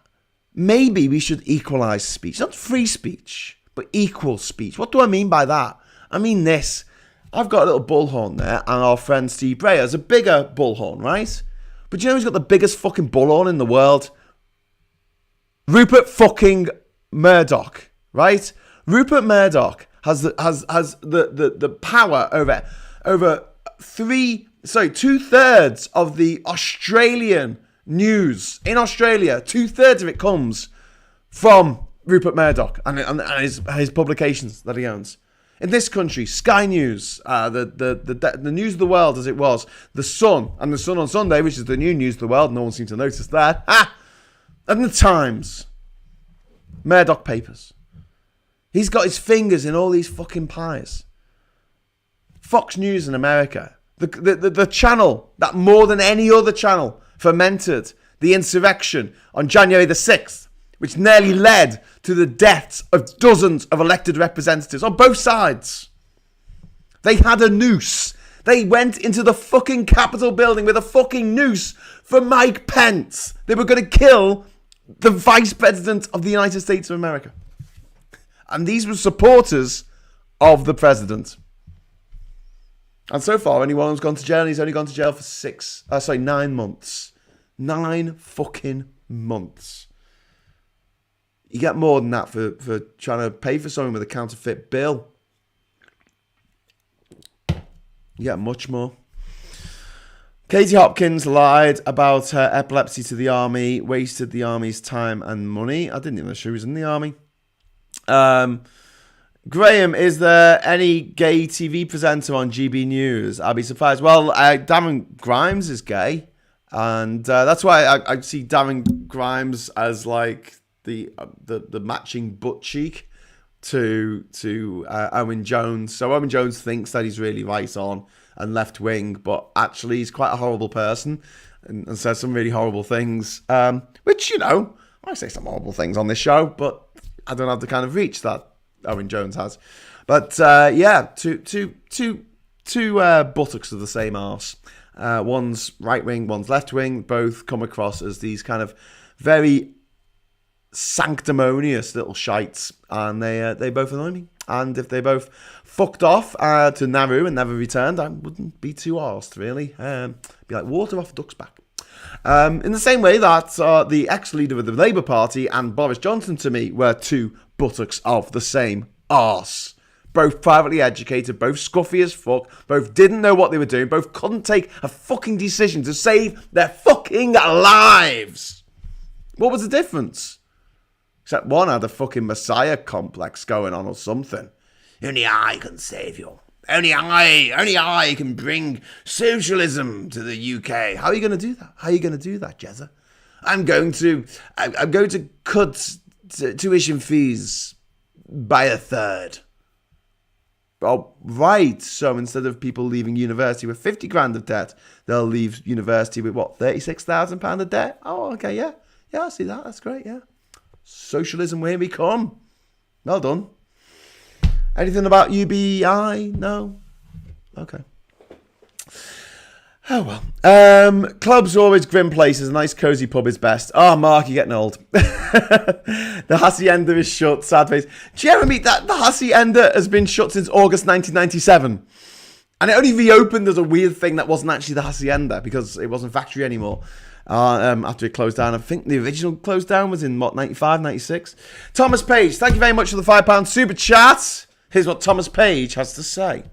maybe we should equalize speech, not free speech, but equal speech. What do I mean by that? I mean this. I've got a little bullhorn there, and our friend Steve Bray has a bigger bullhorn, right? But you know who's got the biggest fucking bullhorn in the world? Rupert fucking Murdoch, right? Rupert Murdoch has the power over 2/3 of the Australian news in Australia. 2/3 of it comes from Rupert Murdoch and his publications that he owns. In this country, Sky News, the news of the world as it was, The Sun, and The Sun on Sunday, which is the new news of the world, no one seems to notice that, and The Times, Murdoch papers. He's got his fingers in all these fucking pies. Fox News in America, the channel that more than any other channel fomented the insurrection on January the 6th, which nearly led to the deaths of dozens of elected representatives on both sides. They had a noose. They went into the fucking Capitol building with a fucking noose for Mike Pence. They were going to kill the Vice President of the United States of America. And these were supporters of the president. And so far, anyone who's gone to jail, he's only gone to jail for 9 months. 9 fucking months. You get more than that for trying to pay for someone with a counterfeit bill. You get much more. Katie Hopkins lied about her epilepsy to the army, wasted the army's time and money. I didn't even know she was in the army. Graham, is there any gay TV presenter on GB News? I'd be surprised. Well, Darren Grimes is gay. And that's why I see Darren Grimes as like the matching butt cheek to Owen Jones. So Owen Jones thinks that he's really right on and left wing, but actually he's quite a horrible person and says some really horrible things. Which, you know, I say some horrible things on this show, but I don't have the kind of reach that Owen Jones has. But yeah, two buttocks of the same arse. One's right wing, one's left wing. Both come across as these kind of very sanctimonious little shites, and they both annoy me. And if they both fucked off to Nauru and never returned, I wouldn't be too arsed, really. Be like water off a duck's back. In the same way that the ex-leader of the Labour Party and Boris Johnson to me were two buttocks of the same arse. Both privately educated, both scuffy as fuck, both didn't know what they were doing, both couldn't take a fucking decision to save their fucking lives. What was the difference? Except one had a fucking messiah complex going on or something. Only I can save you. Only I can bring socialism to the UK. How are you going to do that? How are you going to do that, Jezza? I'm going to cut tuition fees by 1/3. Oh, right. So instead of people leaving university with 50 grand of debt, they'll leave university with what, £36,000 of debt? Oh, okay, yeah. Yeah, I see that. That's great, yeah. Socialism, here we come. Well done. Anything about UBI? No? Okay. Oh, well. Clubs are always grim places. A nice, cosy pub is best. Oh, Mark, you're getting old. The Hacienda is shut. Sad face. Jeremy, the Hacienda has been shut since August 1997. And it only reopened as a weird thing that wasn't actually the Hacienda because it wasn't factory anymore. After it closed down. I think the original closed down was in, 95, 96? Thomas Page, thank you very much for the £5 super chat. Here's what Thomas Page has to say.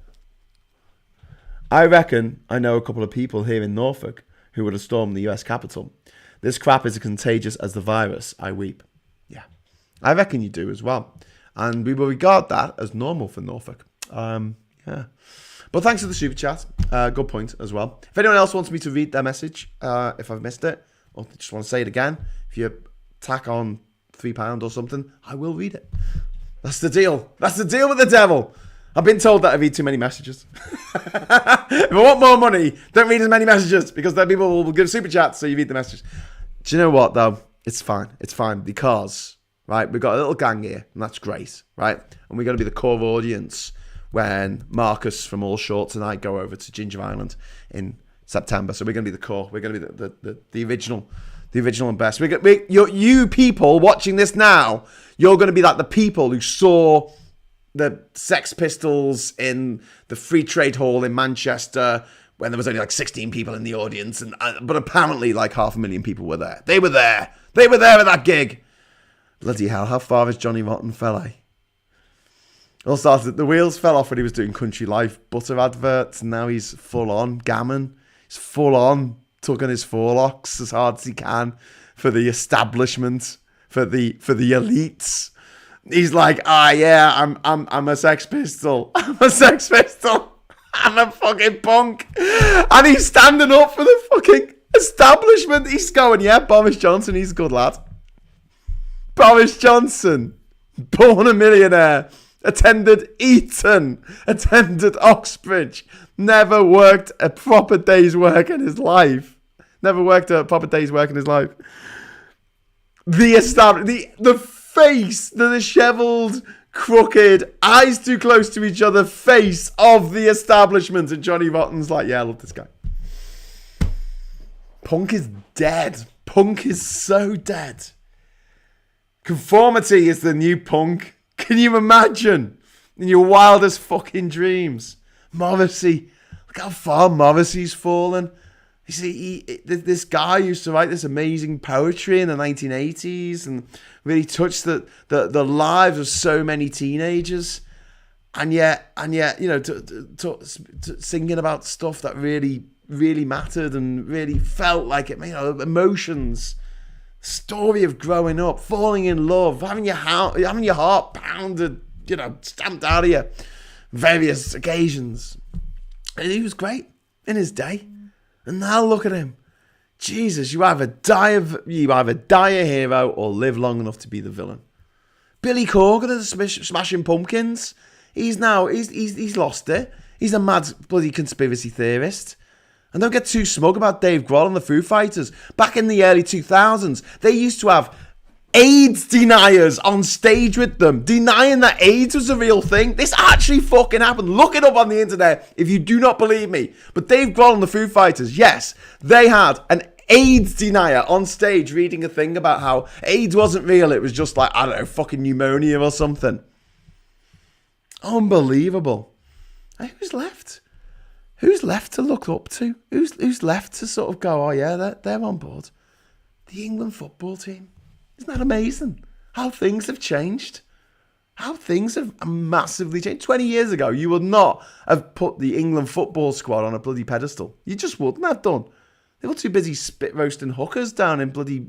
I reckon I know a couple of people here in Norfolk who would have stormed the US Capitol. This crap is as contagious as the virus. I weep. Yeah, I reckon you do as well. And we will regard that as normal for Norfolk. Yeah. But thanks for the super chat. Good point as well. If anyone else wants me to read their message, if I've missed it, or just want to say it again, if you tack on £3 or something, I will read it. That's the deal. That's the deal with the devil. I've been told that I read too many messages. If I want more money, don't read as many messages because then people will give super chats so you read the messages. Do you know what, though? It's fine. It's fine because, right, we've got a little gang here and that's great, right? And we're going to be the core audience when Marcus from All Shorts and I go over to Ginger Island in September. So we're going to be the core. We're going to be the original and best. You people watching this now, you're going to be like the people who saw the Sex Pistols in the Free Trade Hall in Manchester when there was only like 16 people in the audience, but apparently like 500,000 people were there. They were there. They were there at that gig. Bloody hell, how far has Johnny Rotten fell, eh? All started, the wheels fell off when he was doing Country Life butter adverts, and now he's full on gammon. He's full on tugging his forelocks as hard as he can for the establishment, for the elites. He's like, yeah, I'm a Sex Pistol. I'm a Sex Pistol. I'm a fucking punk. And he's standing up for the fucking establishment. He's going, yeah, Boris Johnson, he's a good lad. Boris Johnson, born a millionaire, attended Eton, attended Oxbridge, never worked a proper day's work in his life. Never worked a proper day's work in his life. The face, the dishevelled, crooked, eyes too close to each other face of the establishment. And Johnny Rotten's like, yeah, I love this guy. Punk is dead. Punk is so dead. Conformity is the new punk. Can you imagine? In your wildest fucking dreams. Morrissey. Look how far Morrissey's fallen. You see, this guy used to write this amazing poetry in the 1980s and really touched the lives of so many teenagers. And yet, you know, singing about stuff that really, really mattered and really felt like it, you know, emotions, story of growing up, falling in love, having your heart pounded, you know, stamped out of you, various occasions. And he was great in his day. And now look at him. Jesus, you either die a hero or live long enough to be the villain. Billy Corgan of the Smashing Pumpkins. He's lost it. He's a mad bloody conspiracy theorist. And don't get too smug about Dave Grohl and the Foo Fighters. Back in the early 2000s, they used to have AIDS deniers on stage with them, denying that AIDS was a real thing. This actually fucking happened. Look it up on the internet if you do not believe me. But Dave Grohl and the Foo Fighters, yes, they had an AIDS denier on stage reading a thing about how AIDS wasn't real. It was just like, I don't know, fucking pneumonia or something. Unbelievable. Hey, who's left? Who's left to look up to? Who's left to sort of go, oh yeah, they're on board? The England football team. Isn't that amazing? How things have changed. How things have massively changed. 20 years ago, you would not have put the England football squad on a bloody pedestal. You just wouldn't have done. They were too busy spit roasting hookers down in bloody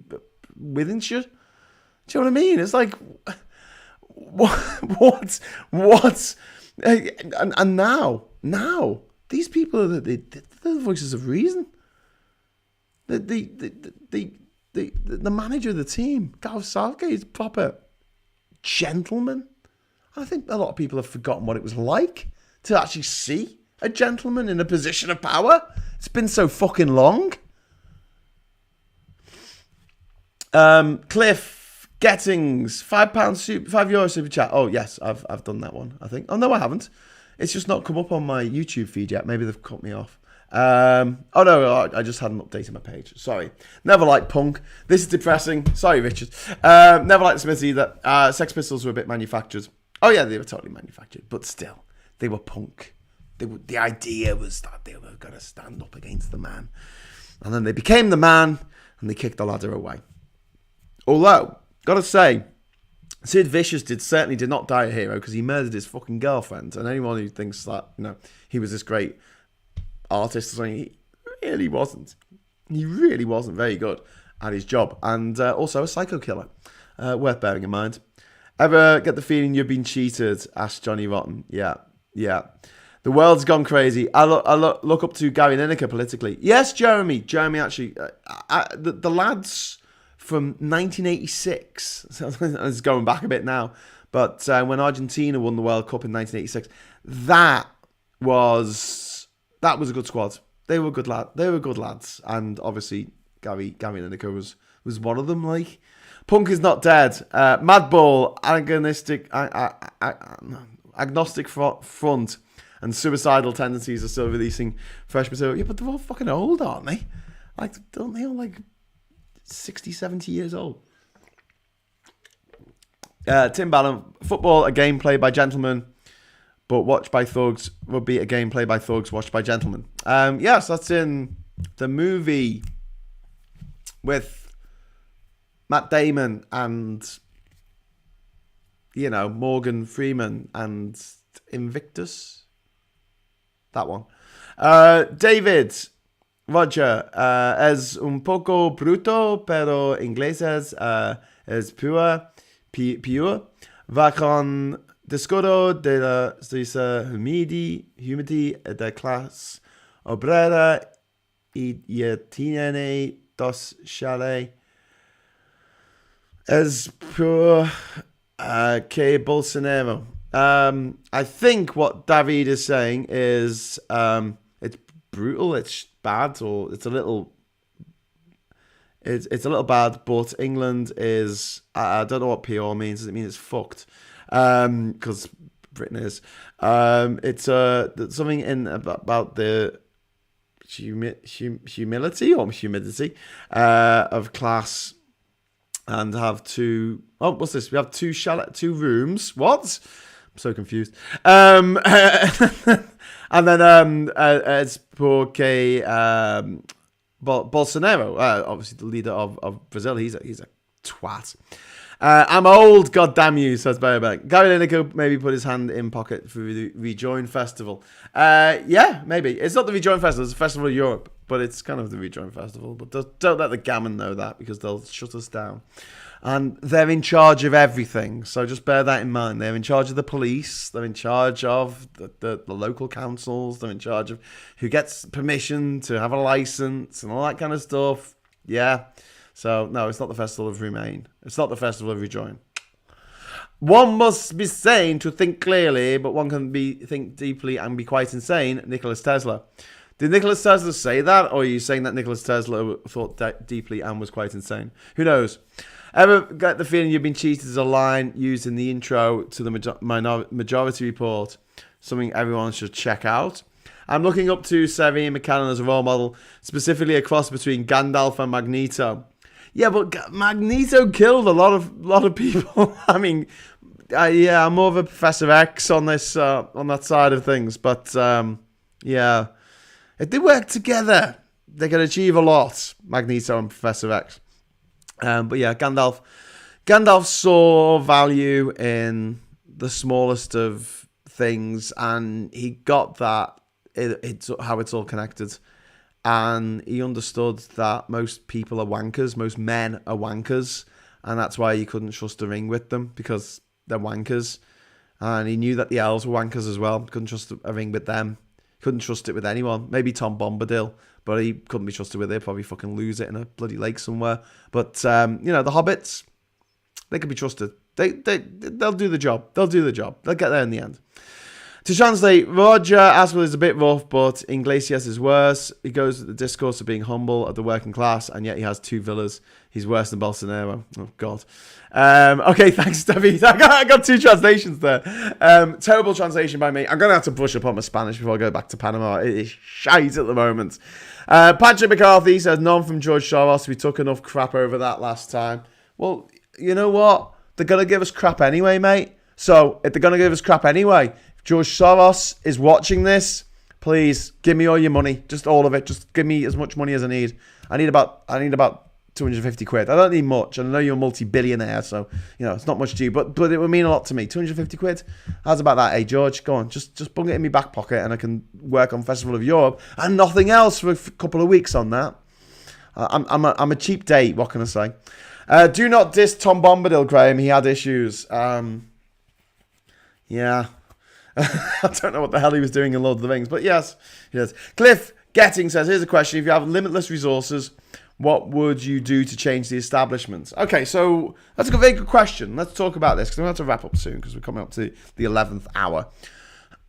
Withenshaw. Do you know what I mean? It's like, what? And now, these people are the voices of reason. The manager of the team, Gareth Southgate, is a proper gentleman. I think a lot of people have forgotten what it was like to actually see a gentleman in a position of power. It's been so fucking long. Cliff Gettings, €5 super chat. Oh yes, I've done that one, I think. Oh no, I haven't. It's just not come up on my YouTube feed yet. Maybe they've cut me off. Oh no, I just hadn't updated my page. Sorry. Never liked punk. This is depressing. Sorry, Richard. Never liked the Smiths either. Sex Pistols were a bit manufactured. Oh yeah, they were totally manufactured, but still, they were punk. The idea was that they were going to stand up against the man, and then they became the man, and they kicked the ladder away. Although, gotta say, Sid Vicious certainly did not die a hero because he murdered his fucking girlfriend. And anyone who thinks that he was this great artist or something, he really wasn't. He really wasn't very good at his job, and also a psycho killer. Worth bearing in mind. Ever get the feeling you've been cheated? Asked Johnny Rotten. Yeah. The world's gone crazy. I look up to Gary Lineker politically. Yes, Jeremy actually, the lads from 1986. It's going back a bit now, but when Argentina won the World Cup in 1986, that was a good squad. They were good lads, and obviously Gary Lineker was one of them. Like, punk is not dead. Madball, agnostic front, and suicidal tendencies are still releasing fresh material. Yeah, but they're all fucking old, aren't they? Like, don't they all like 60, 70 years old? Tim Ballon, football, a game played by gentlemen, but watched by thugs. Rugby, a game played by thugs, watched by gentlemen. Yes, that's in the movie with Matt Damon and, Morgan Freeman and Invictus. That one. David, Roger, es un poco bruto, pero ingleses es pure. Va con discurso de la humidity de clase obrera y tiene dos chalets. Es pure que Bolsonaro. I think what David is saying is it's brutal, it's bad, or it's a little bad, but England is, I don't know what pure means. Does it mean it's fucked? Because Britain is. It's something in about the humility or humidity of class, and have two. Oh, what's this? We have two rooms. What? I'm so confused. And then it's porque Bolsonaro, obviously the leader of Brazil, he's a twat. I'm old, goddamn you, says Bayoback. Gary Lineker maybe put his hand in pocket for the Rejoin Festival. Yeah, maybe. It's not the Rejoin Festival, it's the Festival of Europe, but it's kind of the Rejoin Festival. But don't let the gammon know that, because they'll shut us down. And they're in charge of everything, so just bear that in mind. They're in charge of the police, they're in charge of the local councils, they're in charge of who gets permission to have a license and all that kind of stuff. Yeah. So, no, it's not the Festival of Remain. It's not the Festival of Rejoin. One must be sane to think clearly, but one can think deeply and be quite insane. Nikola Tesla. Did Nikola Tesla say that, or are you saying that Nikola Tesla thought deeply and was quite insane? Who knows? Ever get the feeling you've been cheated as a line used in the intro to the Majority Report? Something everyone should check out. I'm looking up to Sir Ian McKellen as a role model, specifically a cross between Gandalf and Magneto. Yeah, but Magneto killed a lot of people. I mean, yeah, I'm more of a Professor X on this on that side of things. But yeah, if they work together, they can achieve a lot. Magneto and Professor X. But yeah, Gandalf saw value in the smallest of things, and he got that it's how it's all connected. And he understood that most people are wankers, most men are wankers, and that's why he couldn't trust a ring with them, because they're wankers. And he knew that the elves were wankers as well. Couldn't trust a ring with them. Couldn't trust it with anyone. Maybe Tom Bombadil, but he couldn't be trusted with it. He'd probably fucking lose it in a bloody lake somewhere. But the hobbits, they can be trusted. They'll do the job. They'll get there in the end. To translate, Roger Aswell is a bit rough, but Iglesias is worse. He goes with the discourse of being humble at the working class, and yet he has 2 villas. He's worse than Bolsonaro. Oh, God. Okay, thanks, David. I got 2 translations there. Terrible translation by me. I'm going to have to brush up on my Spanish before I go back to Panama. It is shite at the moment. Patrick McCarthy says, none from George Soros. We took enough crap over that last time. Well, you know what? They're going to give us crap anyway, mate. So, if they're going to give us crap anyway, if George Soros is watching this, please give me all your money. Just all of it. Just give me as much money as I need. I need about 250 quid. I don't need much. I know you're a multi-billionaire, so, it's not much to you, but it would mean a lot to me. 250 quid? How's about that, George? Go on, just bung it in my back pocket and I can work on Festival of Europe and nothing else for a couple of weeks on that. I'm a cheap date, what can I say? Do not diss Tom Bombadil, Graham. He had issues. Yeah. I don't know what the hell he was doing in Lord of the Rings, but yes. Cliff Getting says, here's a question. If you have limitless resources, what would you do to change the establishment? Okay, so that's a very good question. Let's talk about this, because I'm going to have to wrap up soon, because we're coming up to the 11th hour.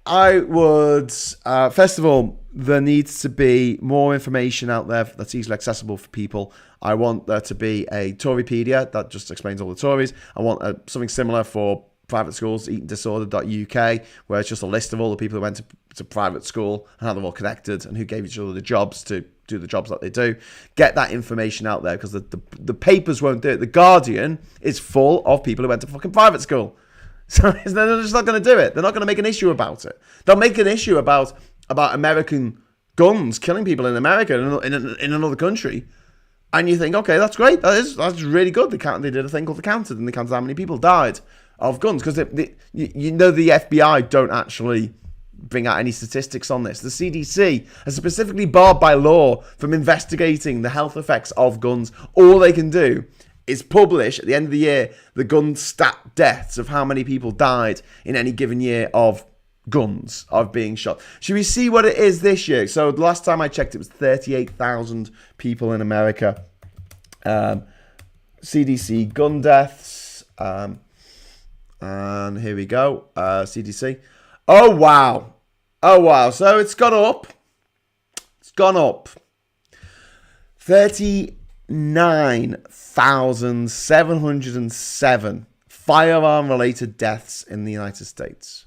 I would, first of all, there needs to be more information out there that's easily accessible for people. I want there to be a Torypedia that just explains all the Tories. I want something similar for private schools, eatingdisorder.uk, where it's just a list of all the people who went to private school and how they're all connected and who gave each other the jobs to do the jobs that they do. Get that information out there, because the papers won't do it. The Guardian is full of people who went to fucking private school. So they're just not going to do it. They're not going to make an issue about it. They'll make an issue about American guns killing people in America, in another country. And you think, okay, that's great. That's really good. They did a thing called the Counted, and they counted how many people died of guns. Because the FBI don't actually bring out any statistics on this. The CDC is specifically barred by law from investigating the health effects of guns. All they can do is publish at the end of the year the gun stat deaths of how many people died in any given year of guns, of being shot. Should we see what it is this year? So the last time I checked, it was 38,000 people in America. CDC gun deaths. And here we go. CDC. Oh, wow. So it's gone up. 39,707 firearm-related deaths in the United States.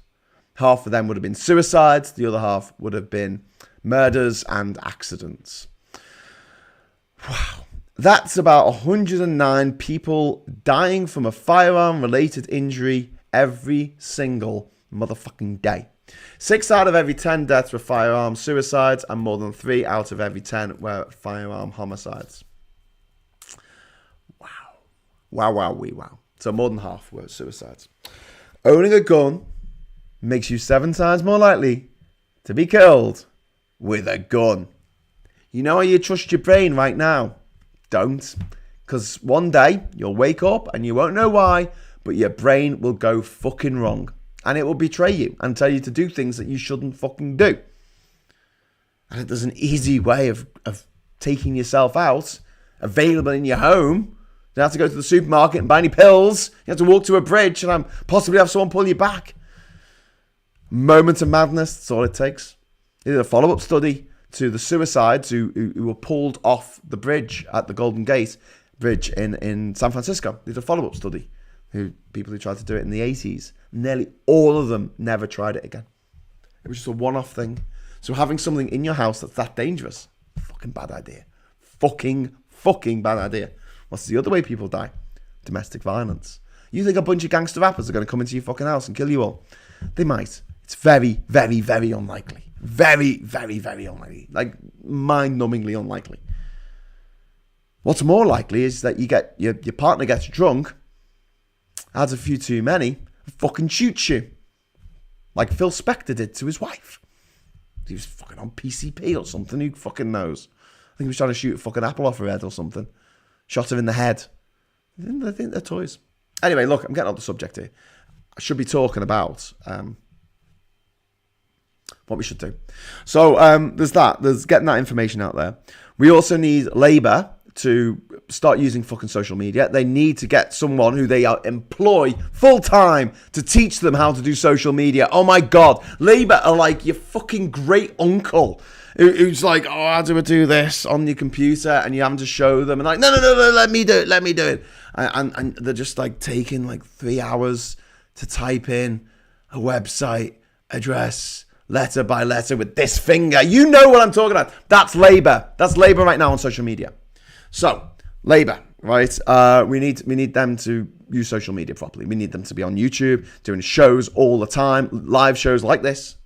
Half of them would have been suicides. The other half would have been murders and accidents. Wow. That's about 109 people dying from a firearm-related injury every single motherfucking day. 6 out of every 10 deaths were firearm suicides, and more than 3 out of every 10 were firearm homicides. Wow. So more than half were suicides. Owning a gun makes you 7 times more likely to be killed with a gun. You know how you trust your brain right now? Don't. Because one day you'll wake up and you won't know why, but your brain will go fucking wrong. And it will betray you and tell you to do things that you shouldn't fucking do. And there's an easy way of taking yourself out, available in your home. You don't have to go to the supermarket and buy any pills. You have to walk to a bridge and possibly have someone pull you back. Moment of madness, that's all it takes. They did a follow-up study to the suicides who were pulled off the bridge at the Golden Gate Bridge in San Francisco. They did a follow-up study. People who tried to do it in the 80s. Nearly all of them never tried it again. It was just a one-off thing. So having something in your house that's that dangerous, fucking bad idea. Fucking bad idea. What's the other way people die? Domestic violence. You think a bunch of gangster rappers are going to come into your fucking house and kill you all? They might. It's very, very, very unlikely. Very, very, very unlikely. Like, mind-numbingly unlikely. What's more likely is that your partner gets drunk, adds a few too many, and fucking shoots you. Like Phil Spector did to his wife. He was fucking on PCP or something. Who fucking knows? I think he was trying to shoot a fucking apple off her head or something. Shot her in the head. I think they're toys. Anyway, look, I'm getting off the subject here. I should be talking about what we should do. So there's that. There's getting that information out there. We also need Labour to start using fucking social media. They need to get someone who they employ full time to teach them how to do social media. Oh my God, Labour are like your fucking great uncle who's like, oh, how do I do this on your computer? And you're having to show them and like, no, let me do it. And they're just like taking like 3 hours to type in a website address, letter by letter with this finger. You know what I'm talking about. That's Labour. That's Labour right now on social media. So, Labour, right? We need them to use social media properly. We need them to be on YouTube, doing shows all the time, live shows like this,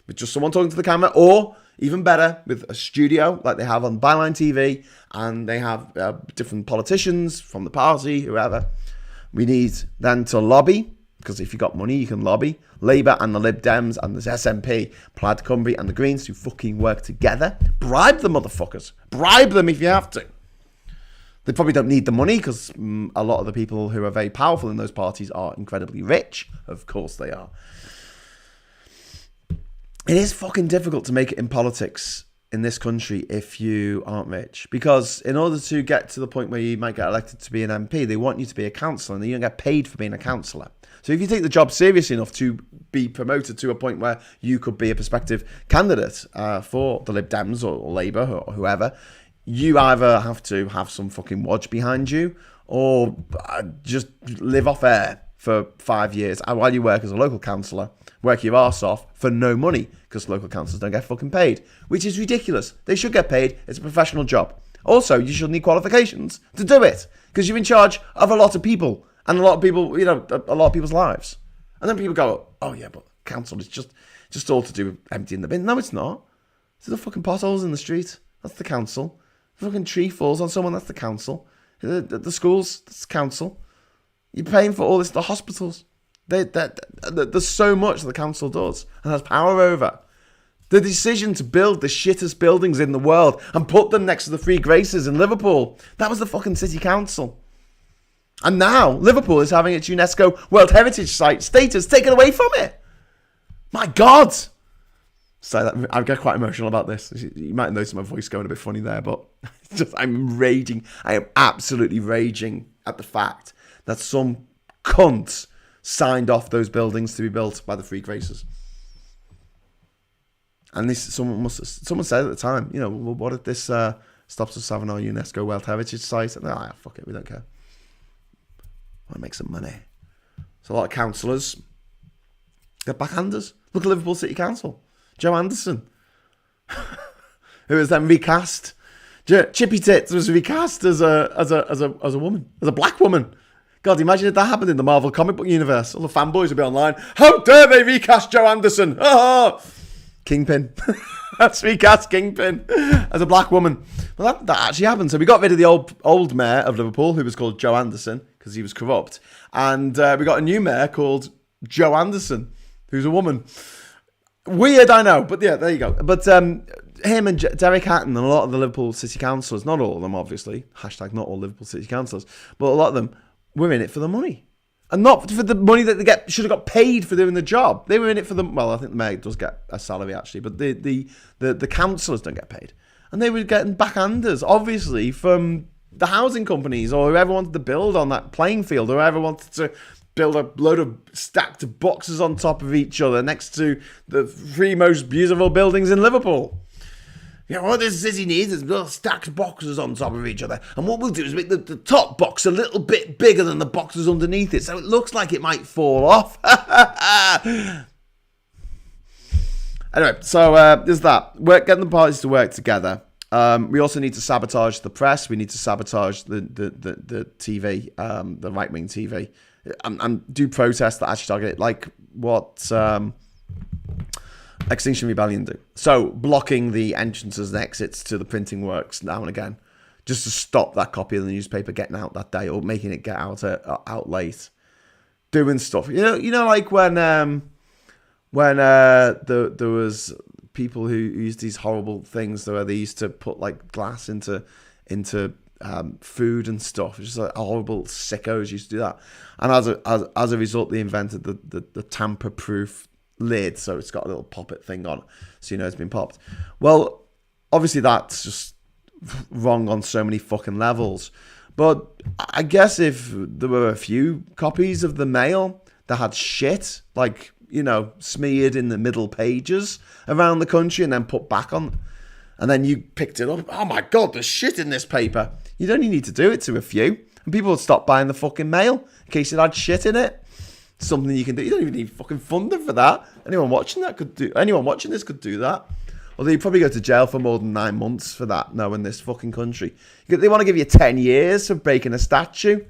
with just someone talking to the camera, or even better, with a studio like they have on Byline TV, and they have different politicians from the party, whoever. We need them to lobby, because if you've got money, you can lobby. Labour and the Lib Dems and the SNP, Plaid Cymru and the Greens to fucking work together. Bribe the motherfuckers. Bribe them if you have to. They probably don't need the money because a lot of the people who are very powerful in those parties are incredibly rich. Of course they are. It is fucking difficult to make it in politics in this country if you aren't rich. Because in order to get to the point where you might get elected to be an MP, they want you to be a councillor and you don't get paid for being a councillor. So if you take the job seriously enough to be promoted to a point where you could be a prospective candidate for the Lib Dems or Labour or whoever, you either have to have some fucking wodge behind you or just live off air for 5 years while you work as a local councillor, work your arse off for no money because local councillors don't get fucking paid, which is ridiculous. They should get paid. It's a professional job. Also, you should need qualifications to do it because you're in charge of a lot of people and a lot of people, a lot of people's lives. And then people go, oh yeah, but council is just all to do with emptying the bin. No, it's not. It's the fucking potholes in the street. That's the council. The fucking tree falls on someone. That's the council. The schools. That's the council. You're paying for all this. The hospitals. There's so much the council does and has power over. The decision to build the shittest buildings in the world and put them next to the Three Graces in Liverpool, that was the fucking city council. And now Liverpool is having its UNESCO World Heritage Site status taken away from it. My God. So I get quite emotional about this. You might notice my voice going a bit funny there, but I'm raging. I am absolutely raging at the fact that some cunt signed off those buildings to be built by the Three Graces. And someone said at the time, well, what if this stops us having our UNESCO World Heritage Site? And fuck it, we don't care. I want to make some money. So a lot of councillors get backhanders. Look at Liverpool City Council. Joe Anderson, who was then recast. Chippy Tits was recast as a woman, as a black woman. God, imagine if that happened in the Marvel comic book universe. All the fanboys would be online. How dare they recast Joe Anderson? Oh! Kingpin. That's recast Kingpin as a black woman. Well, that actually happened. So we got rid of the old mayor of Liverpool, who was called Joe Anderson, because he was corrupt. And we got a new mayor called Joe Anderson, who's a woman. Weird, I know. But yeah, there you go. But him and Derek Hatton and a lot of the Liverpool City Councillors, not all of them, obviously. Hashtag not all Liverpool City Councillors. But a lot of them were in it for the money. And not for the money that they should have got paid for doing the job. They were in it for I think the mayor does get a salary actually, but the councillors don't get paid. And they were getting backhanders, obviously, from the housing companies or whoever wanted to build on that playing field, or whoever wanted to build a load of stacked boxes on top of each other next to the three most beautiful buildings in Liverpool. What this city needs is little stacked boxes on top of each other. And what we'll do is make the top box a little bit bigger than the boxes underneath it, so it looks like it might fall off. Anyway, so there's that. Getting the parties to work together. We also need to sabotage the press. We need to sabotage the TV, the right-wing TV. And do protests that actually target it, like what Extinction Rebellion do. So blocking the entrances and exits to the printing works now and again, just to stop that copy of the newspaper getting out that day, or making it get out late. Doing stuff, like when there was people who used these horrible things where they used to put like glass into food and stuff. Just like horrible sickos used to do that, and as a result, they invented the tamper-proof lid, so it's got a little poppet thing on it, so it's been popped. Well, obviously that's just wrong on so many fucking levels. But I guess if there were a few copies of the Mail that had shit, like, you know, smeared in the middle pages around the country and then put back on, and then you picked it up, oh my God, there's shit in this paper. You'd only need to do it to a few, and people would stop buying the fucking Mail in case it had shit in it. Something you can do. You don't even need fucking funding for that. Anyone watching this could do that. Although you'd probably go to jail for more than 9 months for that, no, in this fucking country. They want to give you 10 years for breaking a statue.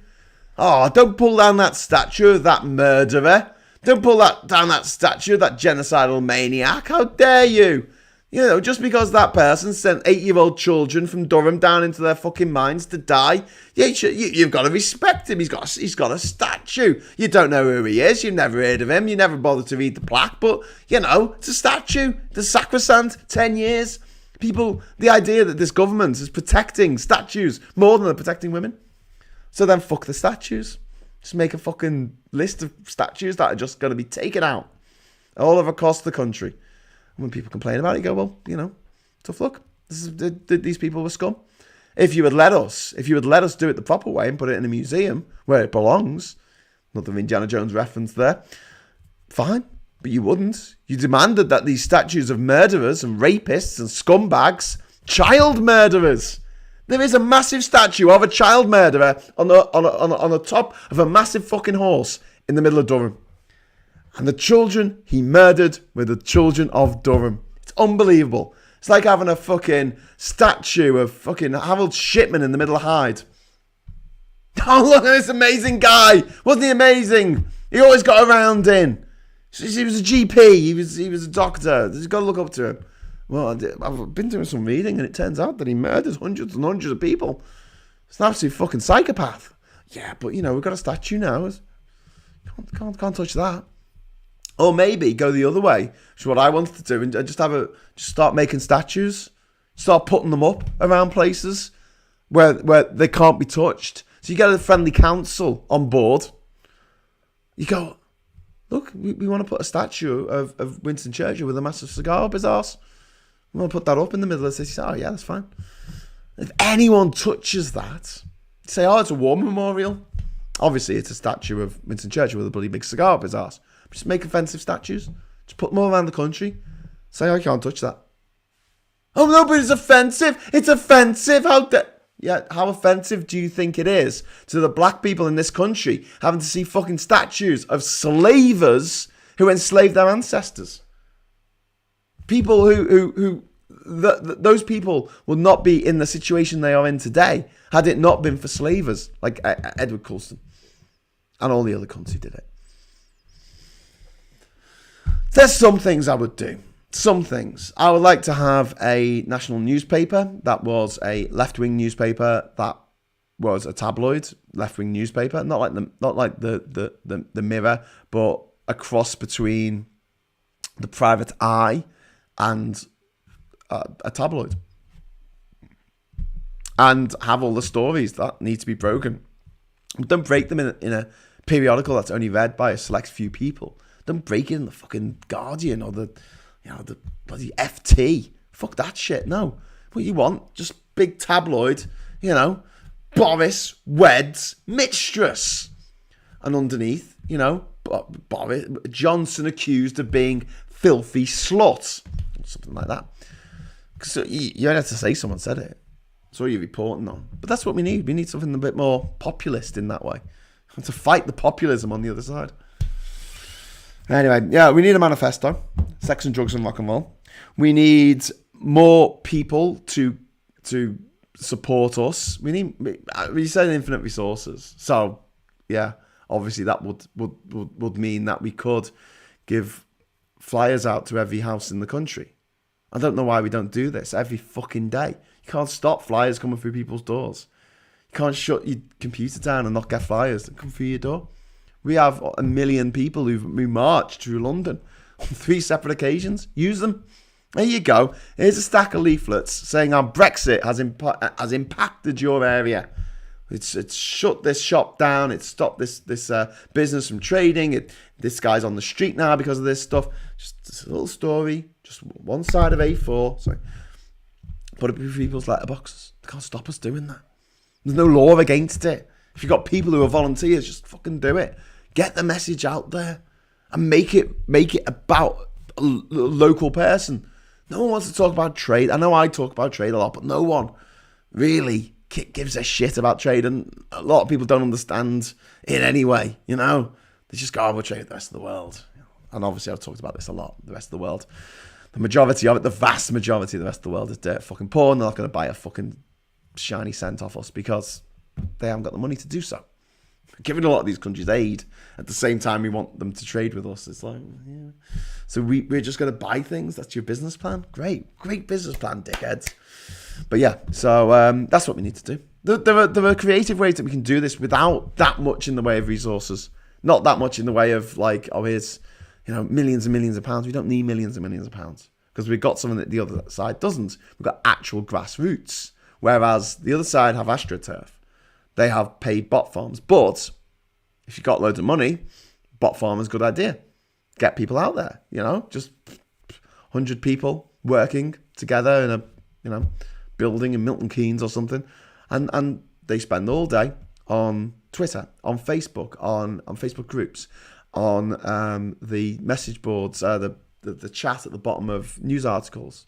Oh, don't pull down that statue of that murderer. Don't pull down that statue of that genocidal maniac. How dare you? You know, just because that person sent 8-year-old children from Durham down into their fucking mines to die, you've got to respect him. He's got a statue. You don't know who he is. You've never heard of him. You never bothered to read the plaque. But, you know, it's a statue. The sacrosanct, 10 years. People, the idea that this government is protecting statues more than they're protecting women. So then fuck the statues. Just make a fucking list of statues that are just going to be taken out all across the country. When people complain about it, you go, well, you know, tough luck. These people were scum. If you would let us do it the proper way and put it in a museum where it belongs, another Indiana Jones reference there, fine. But you wouldn't. You demanded that these statues of murderers and rapists and scumbags, child murderers. There is a massive statue of a child murderer on the top of a massive fucking horse in the middle of Durham. And the children he murdered were the children of Durham. It's unbelievable. It's like having a fucking statue of fucking Harold Shipman in the middle of Hyde. Oh, look at this amazing guy. Wasn't he amazing? He always got around in. He was a GP. He was a doctor. You've got to look up to him. Well, I've been doing some reading and it turns out that he murders hundreds and hundreds of people. It's an absolute fucking psychopath. Yeah, but, you know, we've got a statue now. Can't touch that. Or maybe go the other way, which is what I wanted to do, and just start making statues, start putting them up around places where they can't be touched. So you get a friendly council on board. You go, look, we want to put a statue of Winston Churchill with a massive cigar up his arse. We want to put that up in the middle of the city. Oh yeah, that's fine. If anyone touches that, say, oh, it's a war memorial. Obviously, it's a statue of Winston Churchill with a bloody big cigar up his arse. Just make offensive statues. Just put them all around the country. Say, I can't touch that. Oh no, but it's offensive. It's offensive. How offensive do you think it is to the black people in this country having to see fucking statues of slavers who enslaved their ancestors? People those people would not be in the situation they are in today had it not been for slavers like Edward Colston and all the other cunts who did it. There's some things I would do. Some things. I would like to have a national newspaper that was a left-wing newspaper that was a tabloid left-wing newspaper, not like the Mirror, but a cross between the Private Eye and a tabloid, and have all the stories that need to be broken. But don't break them in a periodical that's only read by a select few people. Don't break it in the fucking Guardian or the bloody FT. Fuck that shit. No. What you want? Just big tabloid, Boris weds mistress. And underneath, Boris Johnson accused of being filthy slut. Something like that. So you don't have to say someone said it. That's what you're reporting on. But that's what we need. We need something a bit more populist in that way. To fight the populism on the other side. Anyway, yeah, we need a manifesto. Sex and drugs and rock and roll. We need more people to support us. We said infinite resources. So, yeah, obviously that would mean that we could give flyers out to every house in the country. I don't know why we don't do this every fucking day. You can't stop flyers coming through people's doors. You can't shut your computer down and not get flyers that come through your door. We have 1 million people who marched through London on 3 separate occasions. Use them. There you go. Here's a stack of leaflets saying how Brexit has impacted your area. It's shut this shop down. It's stopped this business from trading. This guy's on the street now because of this stuff. Just a little story. Just one side of A4. Sorry. Put it in people's letterboxes. They can't stop us doing that. There's no law against it. If you've got people who are volunteers, just fucking do it. Get the message out there and make it about a local person. No one wants to talk about trade. I know I talk about trade a lot, but no one really gives a shit about trade, and a lot of people don't understand it anyway, you know? They just go, we'll trade with the rest of the world. And obviously I've talked about this a lot, the rest of the world. The majority of it, the vast majority of the rest of the world is dirt fucking poor, and they're not going to buy a fucking shiny cent off us because they haven't got the money to do so. Giving a lot of these countries aid at the same time we want them to trade with us. It's like, yeah. So we're just going to buy things? That's your business plan? Great business plan, dickheads. But yeah, so that's what we need to do. There are creative ways that we can do this without that much in the way of resources. Not that much in the way of like, here's, millions and millions of pounds. We don't need millions and millions of pounds because we've got something that the other side doesn't. We've got actual grassroots, whereas the other side have AstroTurf. They have paid bot farms. But if you've got loads of money, bot farm is a good idea. Get people out there, just 100 people working together in a, building in Milton Keynes or something. And they spend all day on Twitter, on Facebook, on Facebook groups, on the message boards, the chat at the bottom of news articles.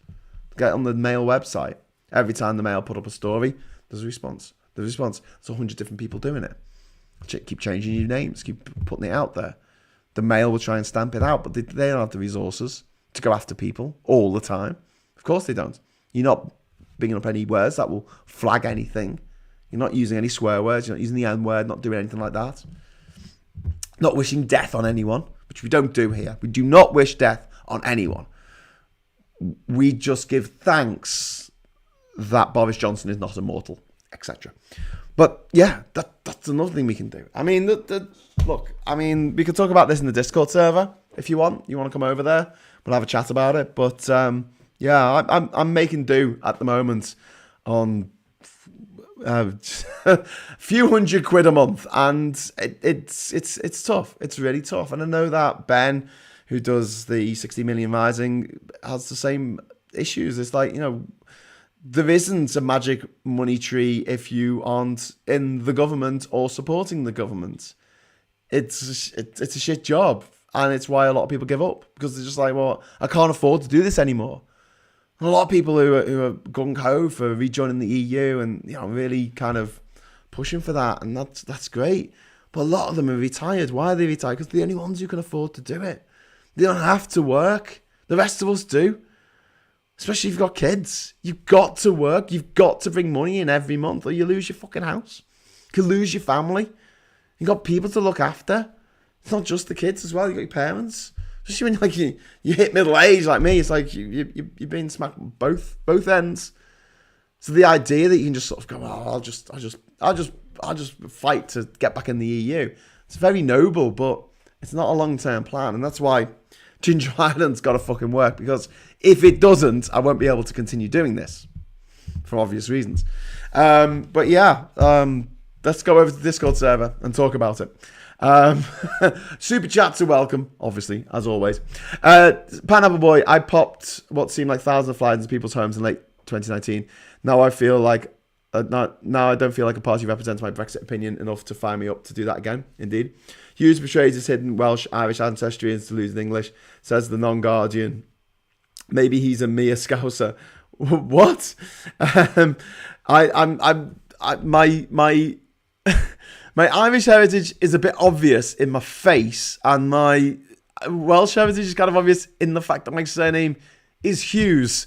Get on the Mail website. Every time the Mail put up a story, there's a response. There's 100 different people doing it. Keep changing your names, keep putting it out there. The Mail will try and stamp it out, but they don't have the resources to go after people all the time. Of course they don't. You're not bringing up any words that will flag anything. You're not using any swear words. You're not using the N word, not doing anything like that. Not wishing death on anyone, which we don't do here. We do not wish death on anyone. We just give thanks that Boris Johnson is not immortal, etc. But yeah, that's another thing we can do. I mean, look, we could talk about this in the Discord server if you want. You want to come over there? We'll have a chat about it. But yeah, I'm making do at the moment on a few £100 a month, and it's tough. It's really tough. And I know that Ben, who does the 60 Million Rising, has the same issues. It's like, there isn't a magic money tree if you aren't in the government or supporting the government. It's a shit job, and it's why a lot of people give up, because they're just like, well, I can't afford to do this anymore. And a lot of people who are gung-ho for rejoining the EU and really kind of pushing for that, and that's great. But a lot of them are retired. Why are they retired? Because they're the only ones who can afford to do it. They don't have to work. The rest of us do. Especially if you've got kids. You've got to work. You've got to bring money in every month, or you lose your fucking house. You can lose your family. You've got people to look after. It's not just the kids as well. You've got your parents. Especially when you hit middle age like me. It's like you're being smacked on both ends. So the idea that you can just sort of go, I'll just fight to get back in the EU. It's very noble, but it's not a long-term plan. And that's why Ginger Island's got to fucking work, because if it doesn't, I won't be able to continue doing this for obvious reasons. But yeah, let's go over to the Discord server and talk about it. Super chats are welcome, obviously, as always. Pineapple Boy, I popped what seemed like thousands of flyers into people's homes in late 2019. Now I feel like now I don't feel like a party represents my Brexit opinion enough to fire me up to do that again. Indeed. Hughes betrays his hidden Welsh Irish ancestry into losing English, says the non-Guardian. Maybe he's a mere Scouser. What? My Irish heritage is a bit obvious in my face, and my Welsh heritage is kind of obvious in the fact that my surname is Hughes.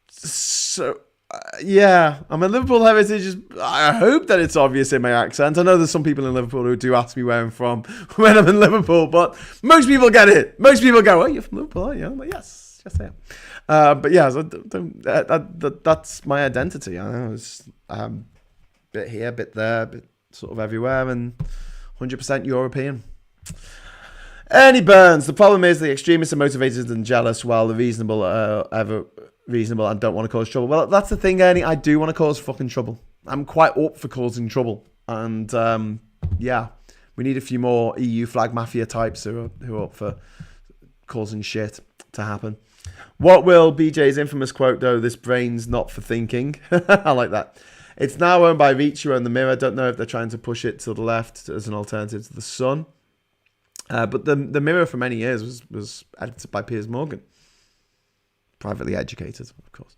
So, yeah, and my Liverpool heritage is, I hope that it's obvious in my accent. I know there's some people in Liverpool who do ask me where I'm from when I'm in Liverpool, but most people get it. Most people go, oh, you're from Liverpool, aren't you? I'm like, yes, I am. But yeah, so that's my identity. I know it's bit here, bit there, bit sort of everywhere, and 100% European. Ernie Burns, the problem is the extremists are motivated and jealous, while the reasonable are ever reasonable and don't want to cause trouble. Well, that's the thing, Ernie. I do want to cause fucking trouble. I'm quite up for causing trouble. And yeah, we need a few more EU flag mafia types who are up for causing shit to happen. What will BJ's infamous quote, though? This brain's not for thinking. I like that. It's now owned by Reach, who own the Mirror. I don't know if they're trying to push it to the left as an alternative to the Sun. But the Mirror for many years was edited by Piers Morgan. Privately educated, of course.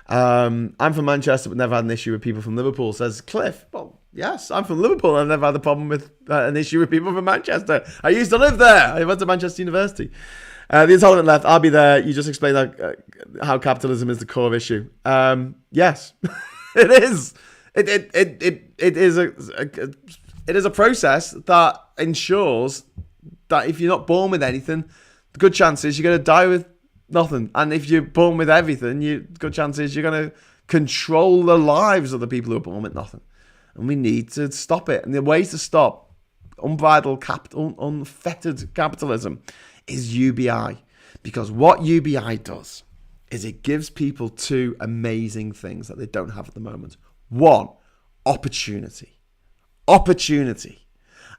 I'm from Manchester, but never had an issue with people from Liverpool, says Cliff. Well, yes, I'm from Liverpool. I've never had a problem with an issue with people from Manchester. I used to live there. I went to Manchester University. The intolerant left, I'll be there. You just explained how capitalism is the core issue. Yes, it is. It is a process that ensures that if you're not born with anything, the good chance is you're going to die with nothing. And if you're born with everything, good chance is you're going to control the lives of the people who are born with nothing. And we need to stop it. And the way to stop unbridled, unfettered capitalism is UBI. Because what UBI does is it gives people two amazing things that they don't have at the moment. One, opportunity. Opportunity.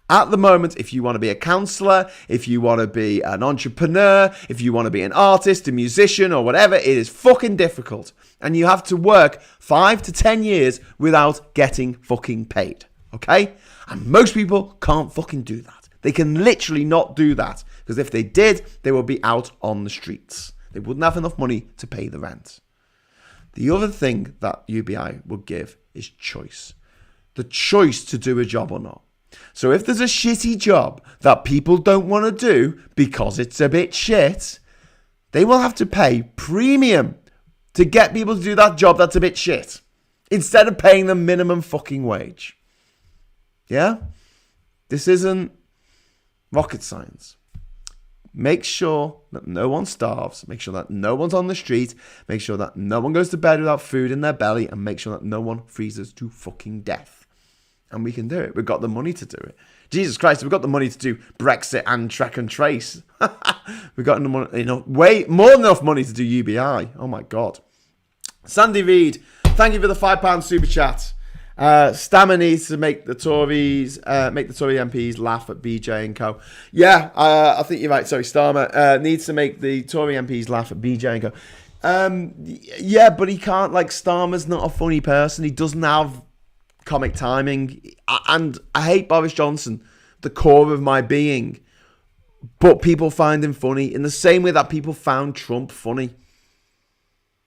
At the moment, if you want to be a counsellor, if you want to be an entrepreneur, if you want to be an artist, a musician, or whatever, it is fucking difficult. And you have to work 5 to 10 years without getting fucking paid. Okay? And most people can't fucking do that. They can literally not do that. Because if they did, they would be out on the streets. They wouldn't have enough money to pay the rent. The other thing that UBI would give is choice. The choice to do a job or not. So if there's a shitty job that people don't want to do because it's a bit shit, they will have to pay premium to get people to do that job that's a bit shit, instead of paying them minimum fucking wage. Yeah? This isn't rocket science. Make sure that no one starves. Make sure that no one's on the street. Make sure that no one goes to bed without food in their belly. And make sure that no one freezes to fucking death. And we can do it. We've got the money to do it. Jesus Christ, we've got the money to do Brexit and track and trace. We've got way more than enough money to do UBI. Oh my God. Sandy Reed, thank you for the £5 super chat. Stammer needs to make the Tory MPs laugh at BJ and co. Yeah, I think you're right. Sorry, Starmer needs to make the Tory MPs laugh at BJ and co. Yeah, but he can't. Starmer's not a funny person. He doesn't have comic timing, and I hate Boris Johnson, the core of my being, but people find him funny in the same way that people found Trump funny,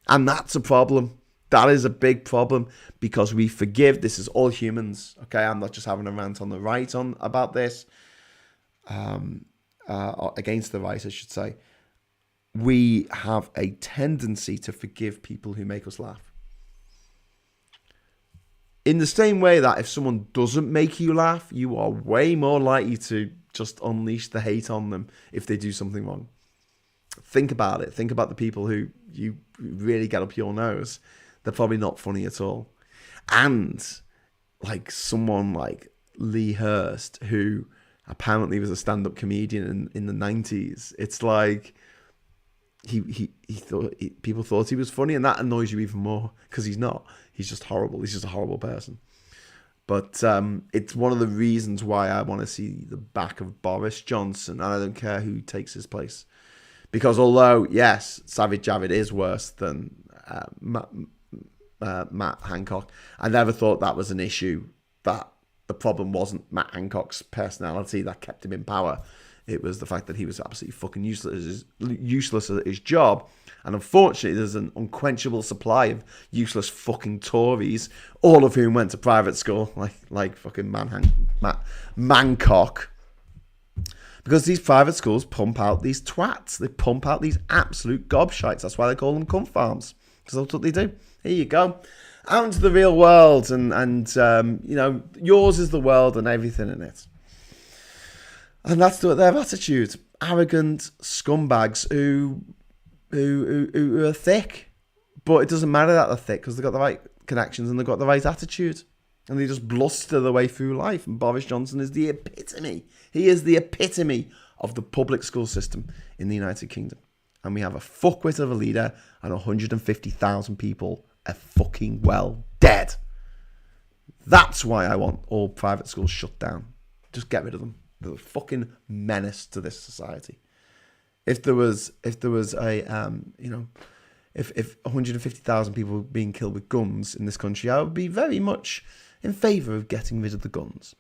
and that's a problem. That is a big problem, because we forgive. This is all humans, okay? I'm not just having a rant on the right about this, against the right, I should say. We have a tendency to forgive people who make us laugh. In the same way that if someone doesn't make you laugh, you are way more likely to just unleash the hate on them if they do something wrong. Think about it. Think about the people who you really get up your nose. They're probably not funny at all. And someone like Lee Hurst, who apparently was a stand-up comedian in the 90s. It's like people thought he was funny, and that annoys you even more because he's not. He's just horrible. He's just a horrible person. But it's one of the reasons why I want to see the back of Boris Johnson, and I don't care who takes his place. Because although, yes, Savage Javid is worse than Matt Hancock, I never thought that was an issue. That the problem wasn't Matt Hancock's personality that kept him in power. It was the fact that he was absolutely fucking useless at his job. And unfortunately, there's an unquenchable supply of useless fucking Tories, all of whom went to private school, like fucking Matt Mancock. Because these private schools pump out these twats. They pump out these absolute gobshites. That's why they call them cunt farms. Because that's what they do. Here you go. Out into the real world. And yours is the world and everything in it. And that's their attitude. Arrogant scumbags who are thick. But it doesn't matter that they're thick because they've got the right connections and they've got the right attitude. And they just bluster their way through life. And Boris Johnson is the epitome. He is the epitome of the public school system in the United Kingdom. And we have a fuckwit of a leader and 150,000 people are fucking well dead. That's why I want all private schools shut down. Just get rid of them. They're a fucking menace to this society. if there was a if 150,000 people were being killed with guns in this country, I would be very much in favour of getting rid of the guns.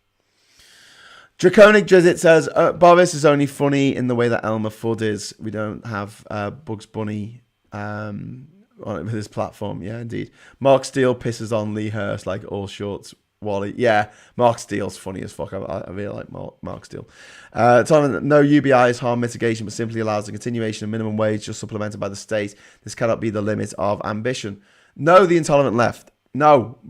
Draconic Drizzt says, Boris is only funny in the way that Elmer Fudd is. We don't have Bugs Bunny on it with his platform. Yeah, indeed. Mark Steele pisses on Lee Hurst like all shorts. Wally. Yeah, Mark Steele's funny as fuck. I really like Mark Steele. Telling that no UBI is harm mitigation, but simply allows the continuation of minimum wage just supplemented by the state. This cannot be the limit of ambition. No, the intolerant left. No,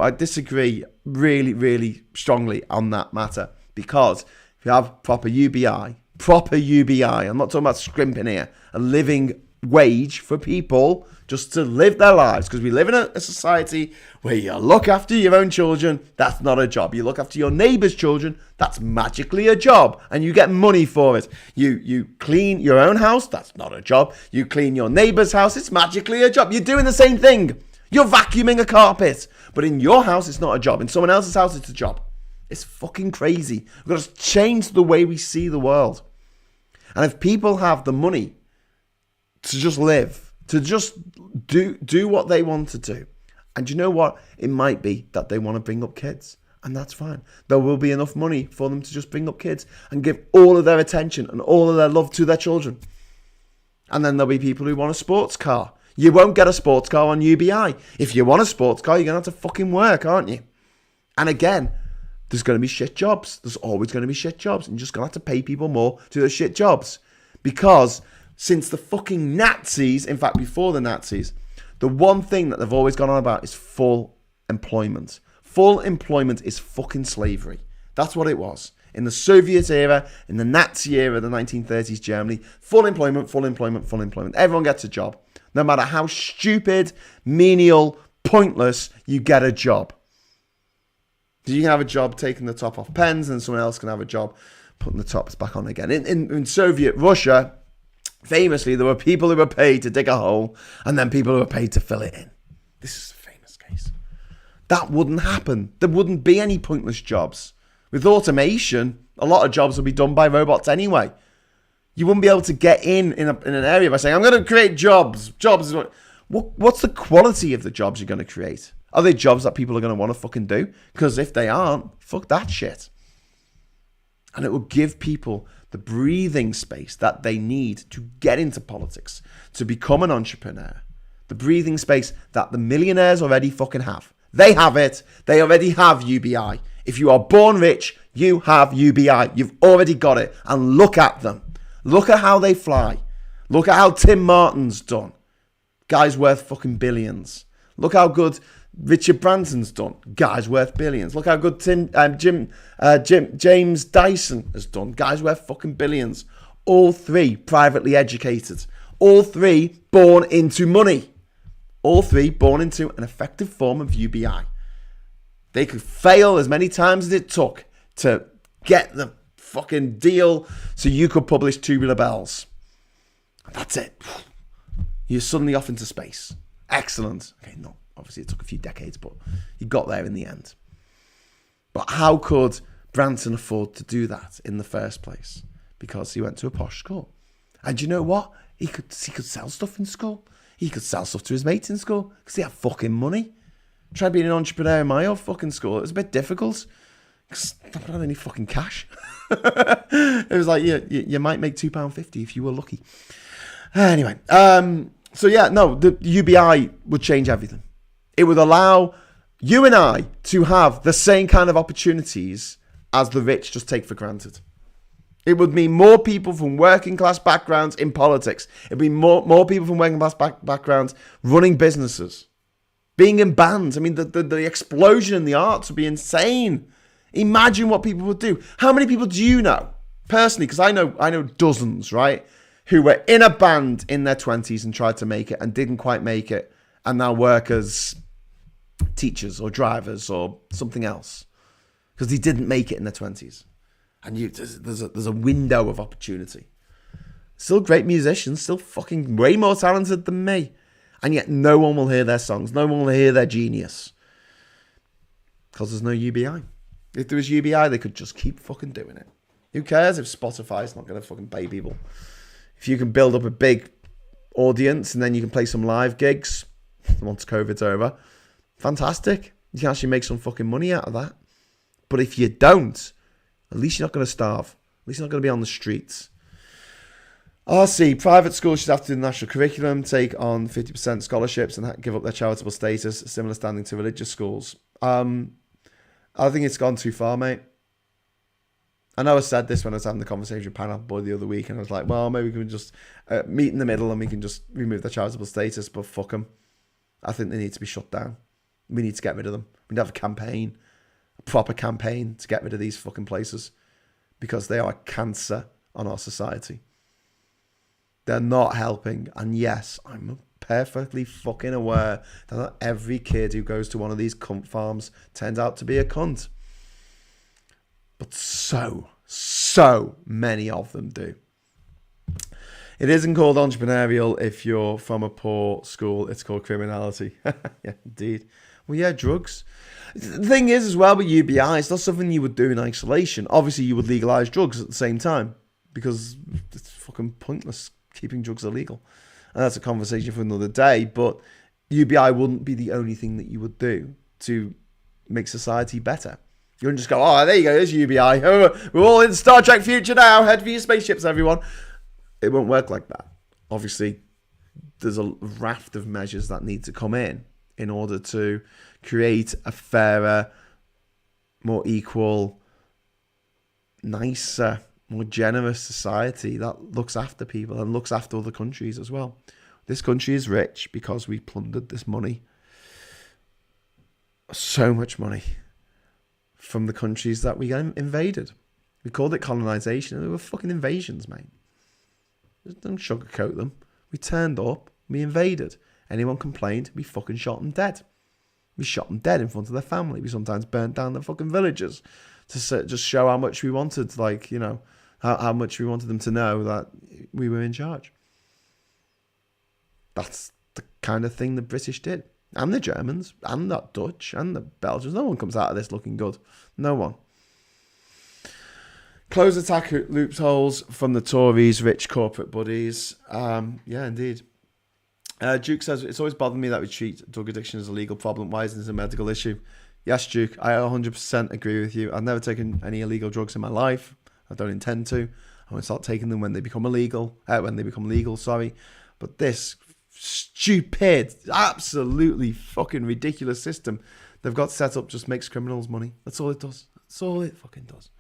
I disagree really, really strongly on that matter. Because if you have proper UBI, I'm not talking about scrimping here, a living wage for people just to live their lives, because we live in a society where you look after your own children, that's not a job. You look after your neighbour's children, that's magically a job, and you get money for it. You clean your own house, that's not a job. You clean your neighbour's house, it's magically a job. You're doing the same thing. You're vacuuming a carpet, but in your house, it's not a job. In someone else's house, it's a job. It's fucking crazy. We've got to change the way we see the world. And if people have the money to just live, to just do what they want to do, and you know what? It might be that they want to bring up kids, and that's fine. There will be enough money for them to just bring up kids and give all of their attention and all of their love to their children. And then there'll be people who want a sports car. You won't get a sports car on UBI. If you want a sports car, you're going to have to fucking work, aren't you? And again, there's going to be shit jobs. There's always going to be shit jobs. And you're just going to have to pay people more to those shit jobs. Because since the fucking Nazis, in fact, before the Nazis, the one thing that they've always gone on about is full employment. Full employment is fucking slavery. That's what it was. In the Soviet era, in the Nazi era, the 1930s Germany, full employment, full employment, full employment. Everyone gets a job. No matter how stupid, menial, pointless, you get a job. You can have a job taking the top off pens, and someone else can have a job putting the tops back on again. In Soviet Russia, famously, there were people who were paid to dig a hole, and then people who were paid to fill it in. This is a famous case. That wouldn't happen. There wouldn't be any pointless jobs. With automation, a lot of jobs will be done by robots anyway. You wouldn't be able to get in an area by saying, I'm going to create jobs. What's the quality of the jobs you're going to create? Are they jobs that people are going to want to fucking do? Because if they aren't, fuck that shit. And it will give people the breathing space that they need to get into politics, to become an entrepreneur. The breathing space that the millionaires already fucking have. They have it. They already have UBI. If you are born rich, you have UBI. You've already got it. And look at them. Look at how they fly. Look at how Tim Martin's done. Guy's worth fucking billions. Look how good Richard Branson's done. Guy's worth billions. Look how good James Dyson has done. Guy's worth fucking billions. All three privately educated. All three born into money. All three born into an effective form of UBI. They could fail as many times as it took to get the fucking deal so you could publish Tubular Bells. That's it. You're suddenly off into space. Excellent. Okay, no, obviously it took a few decades, but you got there in the end. But how could Branson afford to do that in the first place? Because he went to a posh school. And you know what? He could sell stuff in school. He could sell stuff to his mates in school because he had fucking money. Try being an entrepreneur in my old fucking school. It was a bit difficult because I don't have any fucking cash. It was like, you might make £2.50 if you were lucky. Anyway, so yeah, no, the UBI would change everything. It would allow you and I to have the same kind of opportunities as the rich just take for granted. It would mean more people from working class backgrounds in politics. It would be more people from working class backgrounds running businesses, being in bands. I mean, the explosion in the arts would be insane. Imagine what people would do. How many people do you know personally? Because I know dozens, right, who were in a band in their 20s and tried to make it and didn't quite make it, and now work as teachers or drivers or something else because they didn't make it in their 20s. And there's a window of opportunity. Still great musicians, still fucking way more talented than me. And yet no one will hear their songs. No one will hear their genius. Because there's no UBI. If there was UBI, they could just keep fucking doing it. Who cares if Spotify's not going to fucking pay people? if you can build up a big audience and then you can play some live gigs once COVID's over, fantastic. You can actually make some fucking money out of that. But if you don't, at least you're not going to starve. At least you're not going to be on the streets. RC, private schools should have to do the national curriculum, take on 50% scholarships and give up their charitable status, similar standing to religious schools. I think it's gone too far, mate. I know I said this when I was having the conversation with Pineapple Boy the other week, and I was like, well, maybe we can just meet in the middle and we can just remove their charitable status, but fuck them. I think they need to be shut down. We need to get rid of them. We need to have a campaign, a proper campaign to get rid of these fucking places because they are a cancer on our society. They're not helping. And yes, I'm perfectly fucking aware that not every kid who goes to one of these cunt farms turns out to be a cunt. But so many of them do. It isn't called entrepreneurial if you're from a poor school. It's called criminality. Yeah, indeed. Well, yeah, drugs. The thing is as well with UBI, it's not something you would do in isolation. Obviously, you would legalise drugs at the same time because it's fucking pointless keeping drugs illegal. And that's a conversation for another day. But UBI wouldn't be the only thing that you would do to make society better. You wouldn't just go, oh, there you go, there's UBI. Oh, we're all in Star Trek future now. Head for your spaceships, everyone. It won't work like that. Obviously, there's a raft of measures that need to come in order to create a fairer, more equal, nicer, more generous society that looks after people and looks after other countries as well. This country is rich because we plundered this money. So much money from the countries that we invaded. We called it colonization and they were fucking invasions, mate. Just don't sugarcoat them. We turned up, we invaded. Anyone complained, we fucking shot them dead. We shot them dead in front of their family. We sometimes burnt down their fucking villages to just show how much we wanted, like, you know, how much we wanted them to know that we were in charge. That's the kind of thing the British did. And the Germans, and the Dutch, and the Belgians. No one comes out of this looking good. No one. Close attack loopholes from the Tories' rich corporate buddies. Yeah, indeed. Duke says, it's always bothered me that we treat drug addiction as a legal problem. Why isn't it a medical issue? Yes, Duke, I 100% agree with you. I've never taken any illegal drugs in my life. I don't intend to. I won't start taking them when they become illegal. But this stupid, absolutely fucking ridiculous system they've got set up just makes criminals money. That's all it does. That's all it fucking does.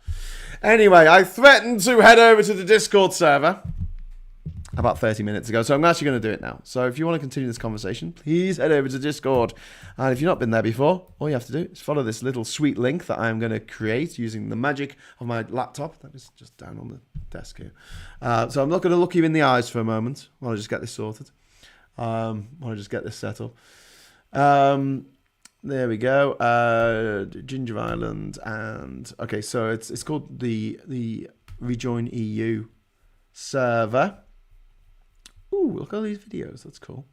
Anyway, I threatened to head over to the Discord server about 30 minutes ago, so I'm actually going to do it now. So if you want to continue this conversation, please head over to Discord. And if you've not been there before, all you have to do is follow this little sweet link that I'm going to create using the magic of my laptop. That is just down on the desk here. So I'm not going to look you in the eyes for a moment while I just get this sorted. While I just get this set up. There we go. Ginger Island and okay, so it's called the Rejoin EU server. Ooh, look at all these videos. That's cool.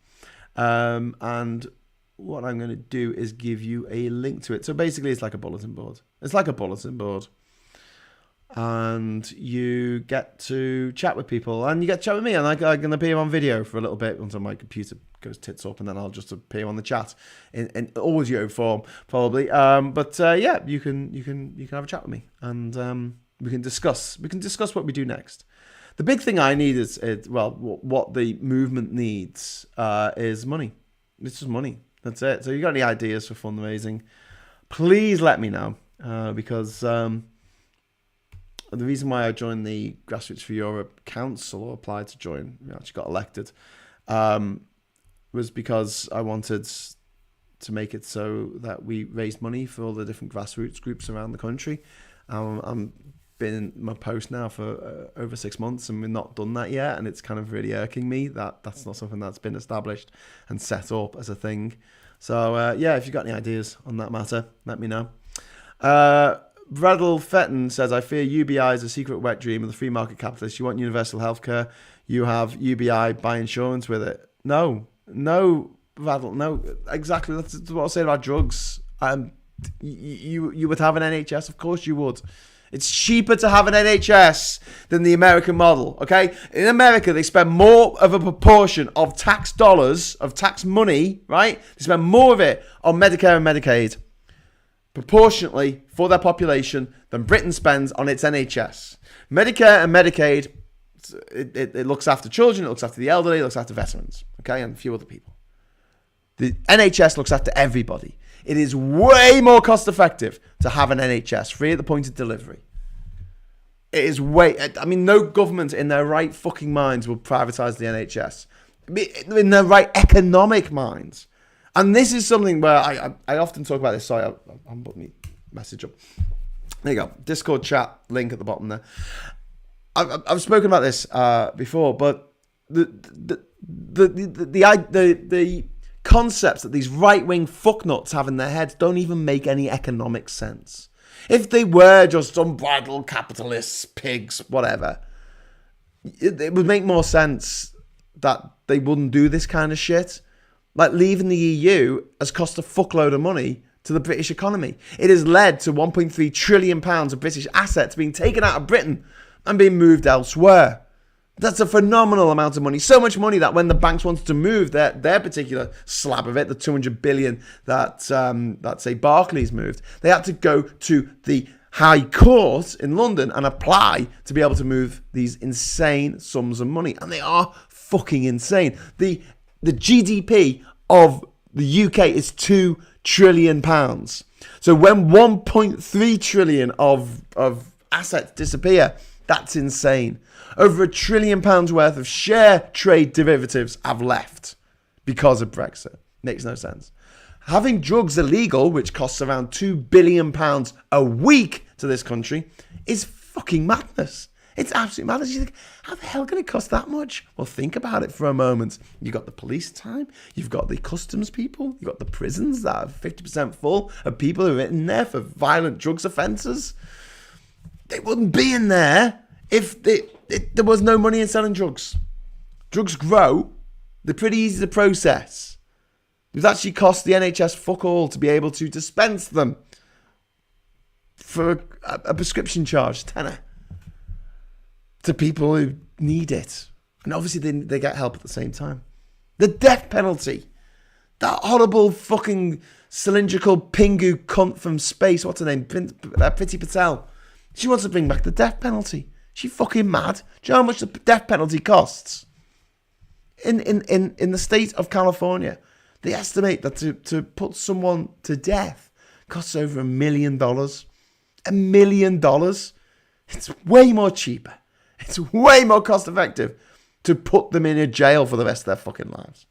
And what I'm going to do is give you a link to it. So basically, it's like a bulletin board. It's like a bulletin board. And you get to chat with people. And you get to chat with me. And I can appear on video for a little bit until my computer goes tits up. And then I'll just appear on the chat in audio form, probably. Yeah, you can have a chat with me. And we can discuss what we do next. The big thing I need is, what the movement needs is money. It's just money. That's it. So you got any ideas for fundraising, please let me know. Because the reason why I joined the Grassroots for Europe Council, or applied to join, actually got elected, was because I wanted to make it so that we raised money for all the different grassroots groups around the country. I'm been in my post now for over 6 months and we've not done that yet, and it's kind of really irking me that that's not something that's been established and set up as a thing. So if you've got any ideas on that matter, let me know. Bradel Fetton says, I fear UBI is a secret wet dream of the free market capitalist. You want universal healthcare, you have UBI, buy insurance with it. No, Bradel, no, exactly. That's what I was saying about drugs. you would have an NHS? Of course you would. It's cheaper to have an NHS than the American model, okay? In America, they spend more of a proportion of tax dollars, of tax money, right? They spend more of it on Medicare and Medicaid, proportionately for their population, than Britain spends on its NHS. Medicare and Medicaid, it looks after children, it looks after the elderly, it looks after veterans, okay? And a few other people. The NHS looks after everybody. It is way more cost effective to have an NHS free at the point of delivery. It is no government in their right fucking minds will privatise the NHS. In their right economic minds. And this is something where I often talk about this. Sorry, I'm putting the message up. There you go. Discord chat link at the bottom there. I've spoken about this before, but the concepts that these right-wing fucknuts have in their heads don't even make any economic sense. If they were just unbridled capitalists, pigs, whatever, it would make more sense that they wouldn't do this kind of shit. Like leaving the EU has cost a fuckload of money to the British economy. It has led to £1.3 trillion of British assets being taken out of Britain and being moved elsewhere. That's a phenomenal amount of money. So much money that when the banks wanted to move their particular slab of it, the 200 billion that say Barclays moved, they had to go to the High Court in London and apply to be able to move these insane sums of money. And they are fucking insane. The GDP of the UK is £2 trillion. So when 1.3 trillion of assets disappear, that's insane. Over £1 trillion worth of share trade derivatives have left because of Brexit. Makes no sense. Having drugs illegal, which costs around £2 billion a week to this country, is fucking madness. It's absolute madness. You think, how the hell can it cost that much? Well, think about it for a moment. You've got the police time. You've got the customs people. You've got the prisons that are 50% full of people who are in there for violent drugs offences. They wouldn't be in there if there was no money in selling drugs. Drugs grow. They're pretty easy to process. It actually cost the NHS fuck all to be able to dispense them for a prescription charge, tenner, to people who need it. And obviously they get help at the same time. The death penalty. That horrible fucking cylindrical Pingu cunt from space. What's her name? Priti Patel. She wants to bring back the death penalty. She fucking mad. Do you know how much the death penalty costs? In the state of California, they estimate that to put someone to death costs over $1 million. $1 million. It's way more cheaper. It's way more cost effective to put them in a jail for the rest of their fucking lives.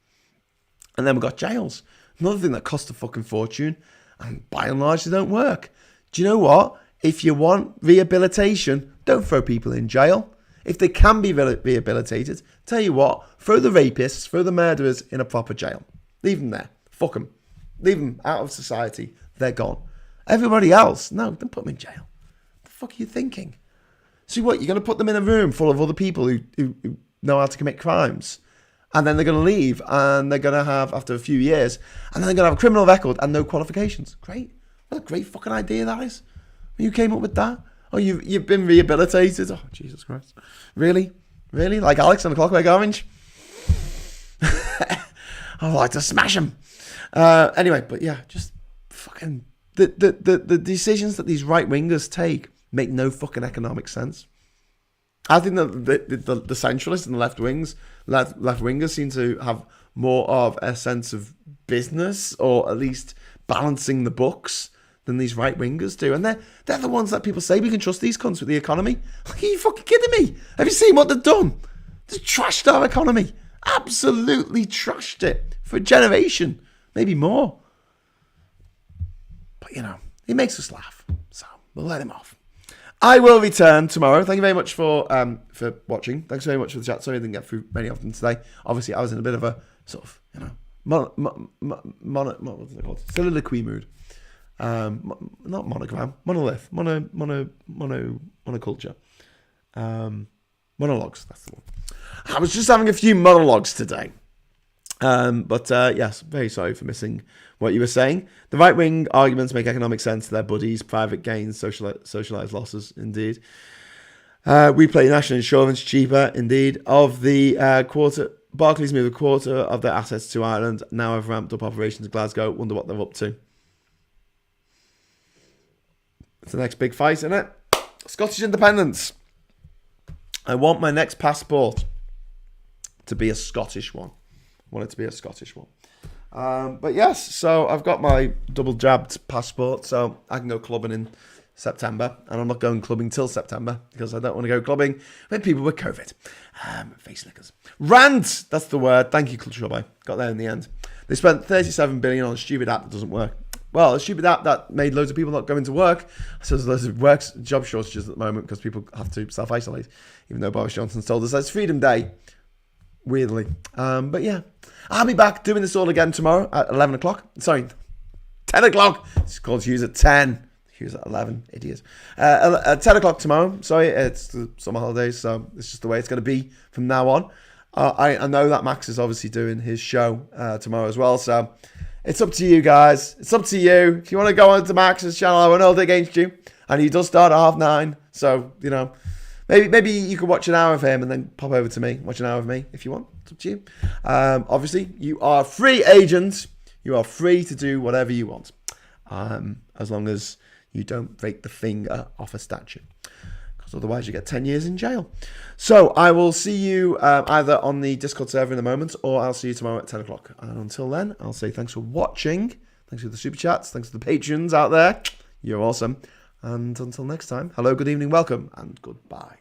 And then we've got jails. Another thing that costs a fucking fortune. And by and large, they don't work. Do you know what? If you want rehabilitation, don't throw people in jail. If they can be rehabilitated, tell you what, throw the rapists, throw the murderers in a proper jail. Leave them there. Fuck them. Leave them out of society. They're gone. Everybody else, no, don't put them in jail. What the fuck are you thinking? So what, you're going to put them in a room full of other people who know how to commit crimes, and then they're going to leave, and they're going to have, after a few years, and then they're going to have a criminal record and no qualifications. Great. What a great fucking idea that is. You came up with that? Oh, you've been rehabilitated? Oh, Jesus Christ. Really? Really? Like Alex on the Clockwork Orange? I'd like to smash him. Anyway, but yeah, just fucking... The decisions that these right-wingers take make no fucking economic sense. I think that the centralists and the left-wingers seem to have more of a sense of business, or at least balancing the books, than these right-wingers do. And they're the ones that people say, we can trust these cunts with the economy. Like, are you fucking kidding me? Have you seen what they've done? They've trashed our economy. Absolutely trashed it for a generation, maybe more. But, you know, he makes us laugh, so we'll let him off. I will return tomorrow. Thank you very much for watching. Thanks very much for the chat. Sorry I didn't get through many of them today. Obviously, I was in a bit of a sort of, you know, what's it called? Soliloquy mood. Not monogram, monolith, monoculture. Monologues, that's the one. I was just having a few monologues today. Yes, very sorry for missing what you were saying. The right-wing arguments make economic sense to their buddies. Private gains, socialised losses, indeed. We play national insurance cheaper, indeed. Of the quarter, Barclays moved a quarter of their assets to Ireland. Now have ramped up operations in Glasgow. Wonder what they're up to. It's the next big fight, isn't it? Scottish independence. I want my next passport to be a Scottish one. I want it to be a Scottish one. But yes, so I've got my double jabbed passport, so I can go clubbing in September. And I'm not going clubbing till September because I don't want to go clubbing with people with COVID. Face lickers. Rant! That's the word. Thank you, Trouble. Got there in the end. They spent 37 billion on a stupid app that doesn't work. Well, a stupid app that made loads of people not go into work. So there's loads of job shortages at the moment because people have to self-isolate, even though Boris Johnson's told us that's Freedom Day. Weirdly. But yeah, I'll be back doing this all again tomorrow at 11 o'clock. Sorry, 10 o'clock. It's called Hughes at 10. Hughes at 11. Idiot. At 10 o'clock tomorrow. Sorry, it's the summer holidays, so it's just the way it's going to be from now on. I know that Max is obviously doing his show tomorrow as well, so it's up to you guys. It's up to you. If you want to go on to Max's channel, I won't hold it against you. And he does start at 9:30, so, you know, maybe you could watch an hour of him and then pop over to me, watch an hour of me if you want. It's up to you. Obviously, you are free agents. You are free to do whatever you want, as long as you don't break the finger off a statue. Because otherwise you get 10 years in jail. So I will see you either on the Discord server in a moment, or I'll see you tomorrow at 10 o'clock. And until then, I'll say thanks for watching. Thanks for the super chats. Thanks to the patrons out there. You're awesome. And until next time, hello, good evening, welcome, and goodbye.